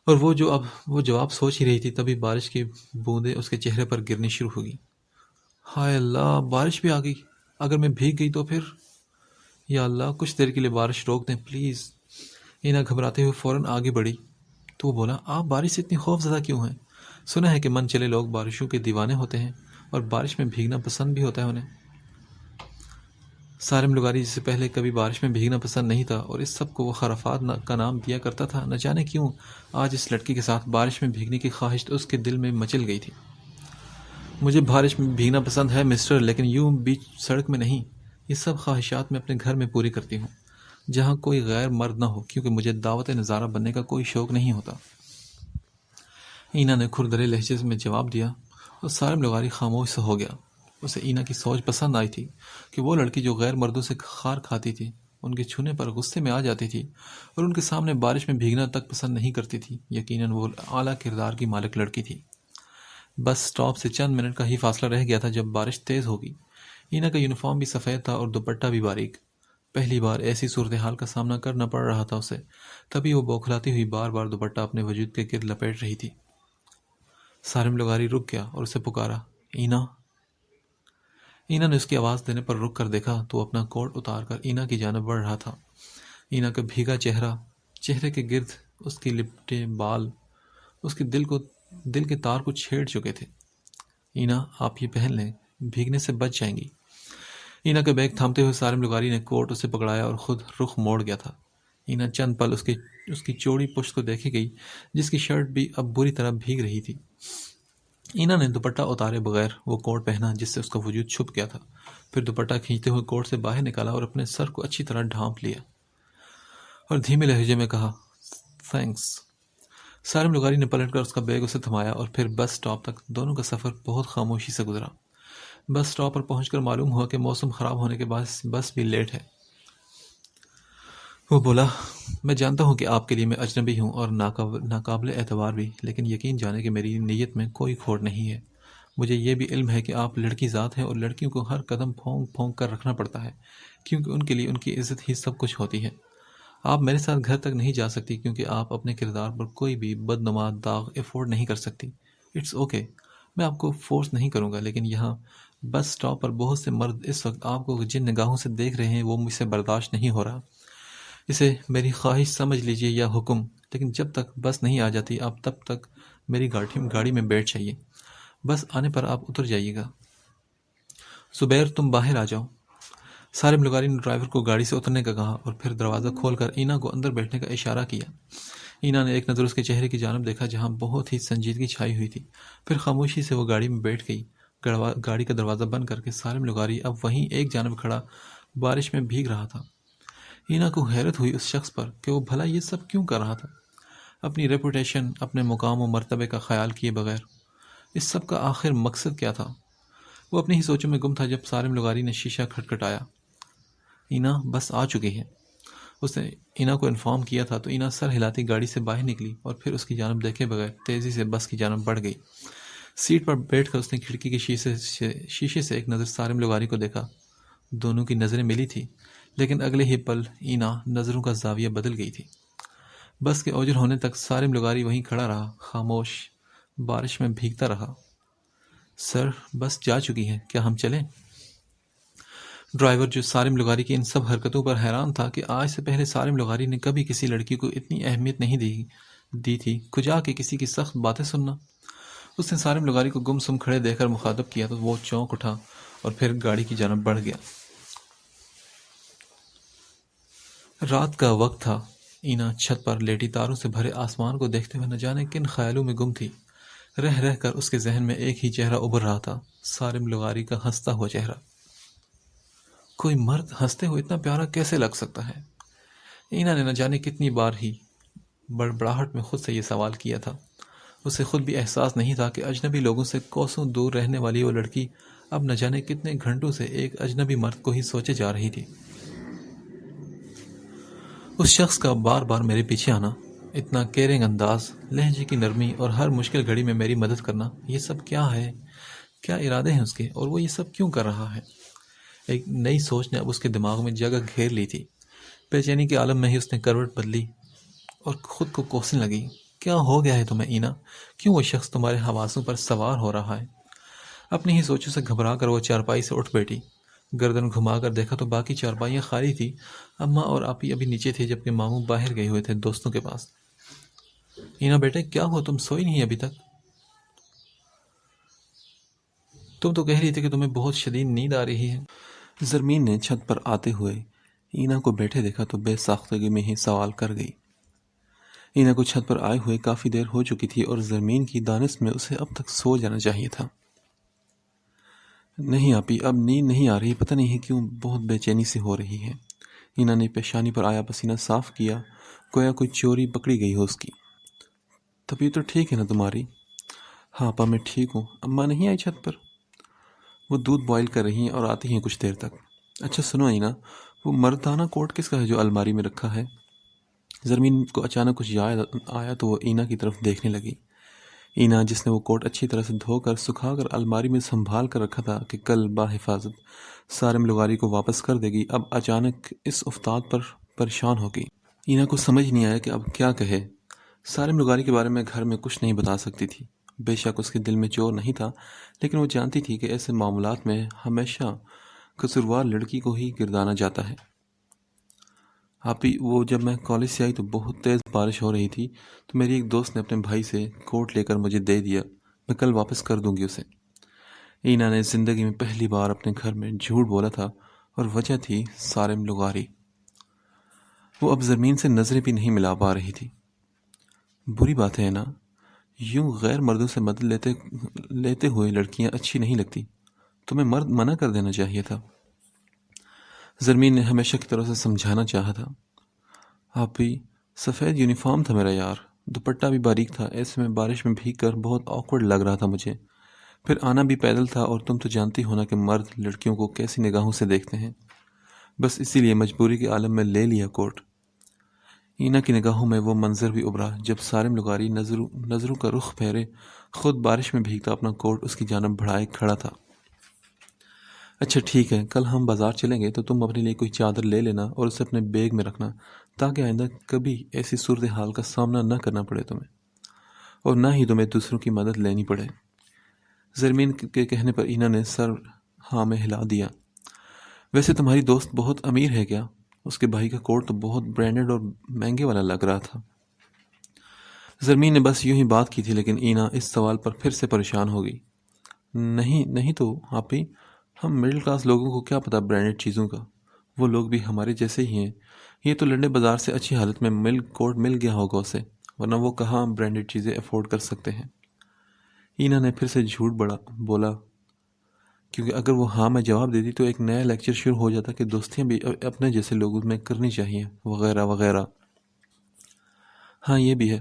اور وہ جواب سوچ ہی رہی تھی تبھی بارش کی بوندیں اس کے چہرے پر گرنی شروع ہو گئی۔ ہائے اللہ، بارش بھی آ گئی! اگر میں بھیگ گئی تو پھر؟ یا اللہ، کچھ دیر کے لیے بارش روک دیں پلیز۔ اینا گھبراتے ہوئے فوراً آگے بڑھی تو وہ بولا، آپ بارش سے اتنی خوف زدہ کیوں ہیں؟ سنا ہے کہ من چلے لوگ بارشوں کے دیوانے ہوتے ہیں اور بارش میں بھیگنا پسند بھی ہوتا ہے انہیں۔ سالم لغاری جس سے پہلے کبھی بارش میں بھیگنا پسند نہیں تھا اور اس سب کو وہ خرافات کا نام دیا کرتا تھا، نہ جانے کیوں آج اس لڑکی کے ساتھ بارش میں بھیگنے کی خواہش اس کے دل میں مچل گئی تھی۔ مجھے بارش میں بھیگنا پسند ہے مسٹر، لیکن یوں بیچ سڑک میں نہیں۔ یہ سب خواہشات میں اپنے گھر میں پوری کرتی ہوں، جہاں کوئی غیر مرد نہ ہو، کیونکہ مجھے دعوت نظارہ بننے کا کوئی شوق نہیں ہوتا۔ اینا نے کھردرے لہجے میں جواب دیا، اور سالم لغاری خاموش سے ہو گیا۔ اسے اینا کی سوچ پسند آئی تھی کہ وہ لڑکی جو غیر مردوں سے خار کھاتی تھی، ان کے چھونے پر غصے میں آ جاتی تھی اور ان کے سامنے بارش میں بھیگنا تک پسند نہیں کرتی تھی، یقیناً وہ اعلیٰ کردار کی مالک لڑکی تھی۔ بس سٹاپ سے چند منٹ کا ہی فاصلہ رہ گیا تھا جب بارش تیز ہوگی۔ اینا کا یونیفارم بھی سفید تھا اور دوپٹہ بھی باریک۔ پہلی بار ایسی صورتحال کا سامنا کرنا پڑ رہا تھا اسے، تبھی وہ بوکھلاتی ہوئی بار بار دوپٹہ اپنے وجود کے گرد لپیٹ رہی تھی۔ سالم لغاری رک گیا اور اسے پکارا، اینا۔ اینا نے اس کی آواز دینے پر رک کر دیکھا تو اپنا کوٹ اتار کر اینا کی جانب بڑھ رہا تھا۔ اینا کا بھیگا چہرے کے گرد اس کی لپٹے بال اس کے دل کے تار کو چھیڑ چکے تھے۔ اینا، آپ یہ پہن لیں، بھیگنے سے بچ جائیں گی۔ اینا کا بیگ تھامتے ہوئے سالم لغاری نے کوٹ اسے پکڑایا اور خود رخ موڑ گیا تھا۔ اینا چند پل اس کی چوڑی پشت کو دیکھے گئی، جس کی شرٹ بھی اب بری طرح بھیگ رہی تھی۔ اینا نے دوپٹہ اتارے بغیر وہ کوٹ پہنا جس سے اس کا وجود چھپ گیا تھا، پھر دوپٹہ کھینچتے ہوئے کوٹ سے باہر نکالا اور اپنے سر کو اچھی طرح ڈھانپ لیا اور دھیمے لہجے میں کہا، تھینکس۔ سالم لغاری نے پلٹ کر اس کا بیگ اسے تھمایا اور پھر بس سٹاپ تک دونوں کا سفر بہت خاموشی سے گزرا۔ بس سٹاپ پر پہنچ کر معلوم ہوا کہ موسم خراب ہونے کے باعث بس بھی لیٹ ہے۔ وہ بولا، میں جانتا ہوں کہ آپ کے لیے میں اجنبی ہوں اور ناقابل اعتبار بھی، لیکن یقین جانے کہ میری نیت میں کوئی کھوٹ نہیں ہے۔ مجھے یہ بھی علم ہے کہ آپ لڑکی ذات ہیں اور لڑکیوں کو ہر قدم پھونک پھونک کر رکھنا پڑتا ہے، کیونکہ ان کے لیے ان کی عزت ہی سب کچھ ہوتی ہے۔ آپ میرے ساتھ گھر تک نہیں جا سکتی کیونکہ آپ اپنے کردار پر کوئی بھی بدنما داغ افورڈ نہیں کر سکتی۔ اٹس اوکے، میں آپ کو فورس نہیں کروں گا، لیکن یہاں بس سٹاپ پر بہت سے مرد اس وقت آپ کو جن نگاہوں سے دیکھ رہے ہیں وہ مجھ سے برداشت نہیں ہو رہا۔ اسے میری خواہش سمجھ لیجئے یا حکم، لیکن جب تک بس نہیں آ جاتی آپ تب تک میری گاڑی میں بیٹھ جائیے۔ بس آنے پر آپ اتر جائیے گا۔ زبیر، تم باہر آ جاؤ۔ سالم لغاری نے ڈرائیور کو گاڑی سے اترنے کا کہا اور پھر دروازہ کھول کر اینا کو اندر بیٹھنے کا اشارہ کیا۔ اینا نے ایک نظر اس کے چہرے کی جانب دیکھا جہاں بہت ہی سنجیدگی چھائی ہوئی تھی، پھر خاموشی سے وہ گاڑی میں بیٹھ گئی۔ گاڑی کا دروازہ بند کر کے سالم لغاری اب وہیں ایک جانب کھڑا بارش میں بھیگ رہا تھا۔ اینا کو حیرت ہوئی اس شخص پر کہ وہ بھلا یہ سب کیوں کر رہا تھا، اپنی ریپوٹیشن، اپنے مقام و مرتبے کا خیال کیے بغیر۔ اس سب کا آخر مقصد کیا تھا؟ وہ اپنی ہی سوچوں میں گم تھا جب سالم لغاری نے شیشہ کھٹکھٹایا۔ اینا، بس آ چکی ہے۔ اس نے اینا کو انفارم کیا تھا تو اینا سر ہلاتی گاڑی سے باہر نکلی اور پھر اس کی جانب دیکھے بغیر تیزی سے بس کی جانب بڑھ گئی۔ سیٹ پر بیٹھ کر اس نے کھڑکی کے شیشے سے ایک نظر سالم لغاری کو دیکھا۔ دونوں کی نظریں ملی تھی، لیکن اگلے ہی پل اینا نظروں کا زاویہ بدل گئی تھی۔ بس کے اوجر ہونے تک سالم لغاری وہیں کھڑا رہا، خاموش، بارش میں بھیگتا رہا۔ سر، بس جا چکی ہے، کیا ہم چلیں؟ ڈرائیور، جو سالم لغاری کی ان سب حرکتوں پر حیران تھا کہ آج سے پہلے سالم لغاری نے کبھی کسی لڑکی کو اتنی اہمیت نہیں دی تھی، کھجا کے کسی کی سخت باتیں سننا۔ اس نے سالم لغاری کو گم سم کھڑے دیکھ کر مخاطب کیا تو وہ چونک اٹھا اور پھر گاڑی کی جانب بڑھ گیا۔ رات کا وقت تھا۔ اینا چھت پر لیٹی تاروں سے بھرے آسمان کو دیکھتے ہوئے نہ جانے کن خیالوں میں گم تھی۔ رہ رہ کر اس کے ذہن میں ایک ہی چہرہ ابھر رہا تھا، سالم لغاری کا ہنستا ہوا چہرہ۔ کوئی مرد ہنستے ہوئے اتنا پیارا کیسے لگ سکتا ہے؟ اینا نے نہ جانے کتنی بار ہی بڑبڑاہٹ میں خود سے یہ سوال کیا تھا۔ اسے خود بھی احساس نہیں تھا کہ اجنبی لوگوں سے کوسوں دور رہنے والی وہ لڑکی اب نہ جانے کتنے گھنٹوں سے ایک اجنبی مرد کو ہی سوچے جا رہی تھی۔ اس شخص کا بار بار میرے پیچھے آنا، اتنا کیئرنگ انداز، لہجے کی نرمی اور ہر مشکل گھڑی میں میری مدد کرنا، یہ سب کیا ہے؟ کیا ارادے ہیں اس کے، اور وہ یہ سب کیوں کر رہا ہے؟ ایک نئی سوچ نے اب اس کے دماغ میں جگہ گھیر لی تھی۔ بے چینی کے عالم میں ہی اس نے کروٹ بدلی اور خود کو کوسنے لگی۔ کیا ہو گیا ہے تمہیں اینا؟ کیوں وہ شخص تمہارے حواسوں پر سوار ہو رہا ہے؟ اپنی ہی سوچوں سے گھبرا کر وہ چارپائی سے اٹھ بیٹھی۔ گردن گھما کر دیکھا تو باقی چارپائیاں خالی تھی۔ اماں اور آپی ابھی نیچے تھے جبکہ ماموں باہر گئے ہوئے تھے دوستوں کے پاس۔ اینا بیٹے، کیا ہو؟ تم سوئی نہیں ابھی تک؟ تم تو کہہ رہی تھی کہ تمہیں بہت شدید نیند آ رہی ہے۔ زرمین نے چھت پر آتے ہوئے اینا کو بیٹھے دیکھا تو بے ساختگی میں ہی سوال کر گئی۔ اینا کو چھت پر آئے ہوئے کافی دیر ہو چکی تھی اور زرمین کی دانست میں اسے اب تک سو جانا چاہیے تھا۔ نہیں آپی، اب نیند نہیں آ رہی، پتہ نہیں ہے کیوں بہت بے چینی سے ہو رہی ہے۔ اینا نے پیشانی پر آیا پسینہ صاف کیا، گویا کوئی چوری پکڑی گئی ہو اس کی۔ طبیعت تو ٹھیک ہے نا تمہاری؟ ہاں آپا، میں ٹھیک ہوں۔ اماں نہیں آئی چھت پر؟ وہ دودھ بوائل کر رہی ہیں اور آتی ہیں کچھ دیر تک۔ اچھا سنو اینا، وہ مردانہ کوٹ کس کا ہے جو الماری میں رکھا ہے؟ زرمین کو اچانک کچھ یاد آیا تو وہ اینا کی طرف دیکھنے لگی۔ اینا، جس نے وہ کوٹ اچھی طرح سے دھو کر سکھا کر الماری میں سنبھال کر رکھا تھا کہ کل باحفاظت سالم لغاری کو واپس کر دے گی، اب اچانک اس افتاد پر پریشان ہو گئی۔ اینا کو سمجھ نہیں آیا کہ اب کیا کہے۔ سالم لغاری کے بارے میں گھر میں کچھ نہیں بتا سکتی تھی۔ بے شک اس کے دل میں چور نہیں تھا، لیکن وہ جانتی تھی کہ ایسے معاملات میں ہمیشہ قصوروار لڑکی کو ہی گردانا جاتا ہے۔ آپی، وہ جب میں کالج سے آئی تو بہت تیز بارش ہو رہی تھی تو میری ایک دوست نے اپنے بھائی سے کوٹ لے کر مجھے دے دیا، میں کل واپس کر دوں گی اسے۔ اینا نے زندگی میں پہلی بار اپنے گھر میں جھوٹ بولا تھا اور وجہ تھی سالم لغاری۔ وہ اب زمین سے نظریں بھی نہیں ملا پا رہی تھی۔ بری بات ہے نا، یوں غیر مردوں سے مدد لیتے ہوئے لڑکیاں اچھی نہیں لگتی، تمہیں مرد منع کر دینا چاہیے تھا۔ زرمین نے ہمیشہ کی طرح سے سمجھانا چاہا تھا۔ آپی، سفید یونیفارم تھا میرا یار، دوپٹہ بھی باریک تھا، ایسے میں بارش میں بھیگ کر بہت آکورڈ لگ رہا تھا مجھے، پھر آنا بھی پیدل تھا، اور تم تو جانتی ہو نا کہ مرد لڑکیوں کو کیسی نگاہوں سے دیکھتے ہیں، بس اسی لیے مجبوری کے عالم میں لے لیا کوٹ۔ اینا کی نگاہوں میں وہ منظر بھی ابھرا جب سالم لغاری نظروں کا رخ پھیرے خود بارش میں بھیگتا اپنا کوٹ اس کی جانب بڑھائے کھڑا تھا۔ اچھا ٹھیک ہے، کل ہم بازار چلیں گے تو تم اپنے لیے کوئی چادر لے لینا اور اسے اپنے بیگ میں رکھنا، تاکہ آئندہ کبھی ایسی صورتحال کا سامنا نہ کرنا پڑے تمہیں، اور نہ ہی تمہیں دوسروں کی مدد لینی پڑے۔ زرمین کے کہنے پر اینا نے سر ہاں میں ہلا دیا۔ ویسے تمہاری دوست بہت امیر ہے کیا؟ اس کے بھائی کا کوٹ تو بہت برانڈڈ اور مہنگے والا لگ رہا تھا۔ زرمین نے بس یوں ہی بات کی تھی، لیکن اینا اس سوال پر پھر سے پریشان ہو گئی۔ نہیں تو آپی، ہم مڈل کلاس لوگوں کو کیا پتا برانڈڈ چیزوں کا، وہ لوگ بھی ہمارے جیسے ہی ہیں، یہ تو لنڈے بازار سے اچھی حالت میں کوٹ مل گیا ہوگا اسے، ورنہ وہ کہاں برانڈڈ چیزیں افورڈ کر سکتے ہیں۔ اینا نے پھر سے جھوٹ بولا، کیونکہ اگر وہ ہاں میں جواب دیتی تو ایک نیا لیکچر شروع ہو جاتا کہ دوستیاں بھی اپنے جیسے لوگوں میں کرنی چاہیے، وغیرہ وغیرہ۔ ہاں یہ بھی ہے۔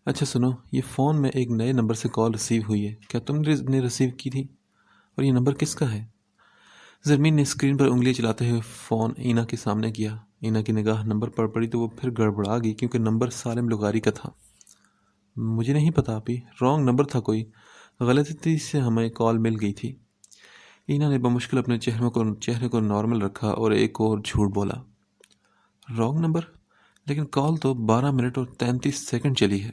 اچھا سنو، یہ فون میں ایک نئے نمبر سے کال ریسیو ہوئی ہے، کیا تم نے ریسیو کی تھی؟ اور یہ نمبر کس کا ہے؟ زرمین نے اسکرین پر انگلی چلاتے ہوئے فون اینا کے سامنے کیا۔ اینا کی نگاہ نمبر پر پڑی تو وہ پھر گڑبڑا گئی، کیونکہ نمبر سالم لغاری کا تھا۔ مجھے نہیں پتا آپی، رانگ نمبر تھا، کوئی غلطی سے ہمیں کال مل گئی تھی۔ اینا نے بمشکل اپنے چہرے کو نارمل رکھا اور ایک اور جھوٹ بولا۔ Wrong number? لیکن کال تو 12 منٹ اور 33 سیکنڈ چلی ہے۔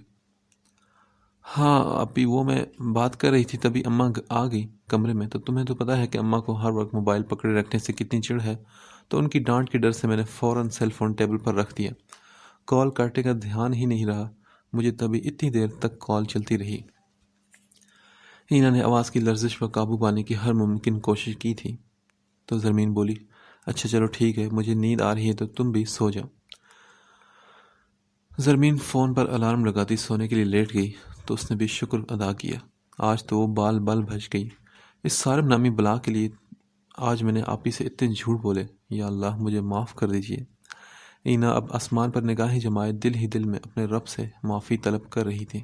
ہاں ابھی وہ میں بات کر رہی تھی تبھی اماں آ گئی کمرے میں، تو تمہیں تو پتہ ہے کہ اماں کو ہر وقت موبائل پکڑے رکھنے سے کتنی چڑ ہے، تو ان کی ڈانٹ کے ڈر سے میں نے فوراً سیل فون ٹیبل پر رکھ دیا۔ کال کاٹے کا دھیان ہی نہیں رہا مجھے، تبھی اتنی دیر تک کال چلتی رہی۔ اینا نے آواز کی لرزش پر قابو پانے کی ہر ممکن کوشش کی تھی، تو زرمین بولی، اچھا چلو ٹھیک ہے، مجھے نیند آ رہی ہے تو تم بھی سو جاؤ۔ زرمین فون پر الارم لگاتی سونے کے لیے لیٹ گئی، تو اس نے بھی شکر ادا کیا۔ آج تو وہ بال بھج گئی۔ اس صارم نامی بلا کے لیے آج میں نے آپ ہی سے اتنے جھوٹ بولے، یا اللہ مجھے معاف کر دیجئے۔ اینا اب آسمان پر نگاہیں جمائے دل ہی دل میں اپنے رب سے معافی طلب کر رہی تھی۔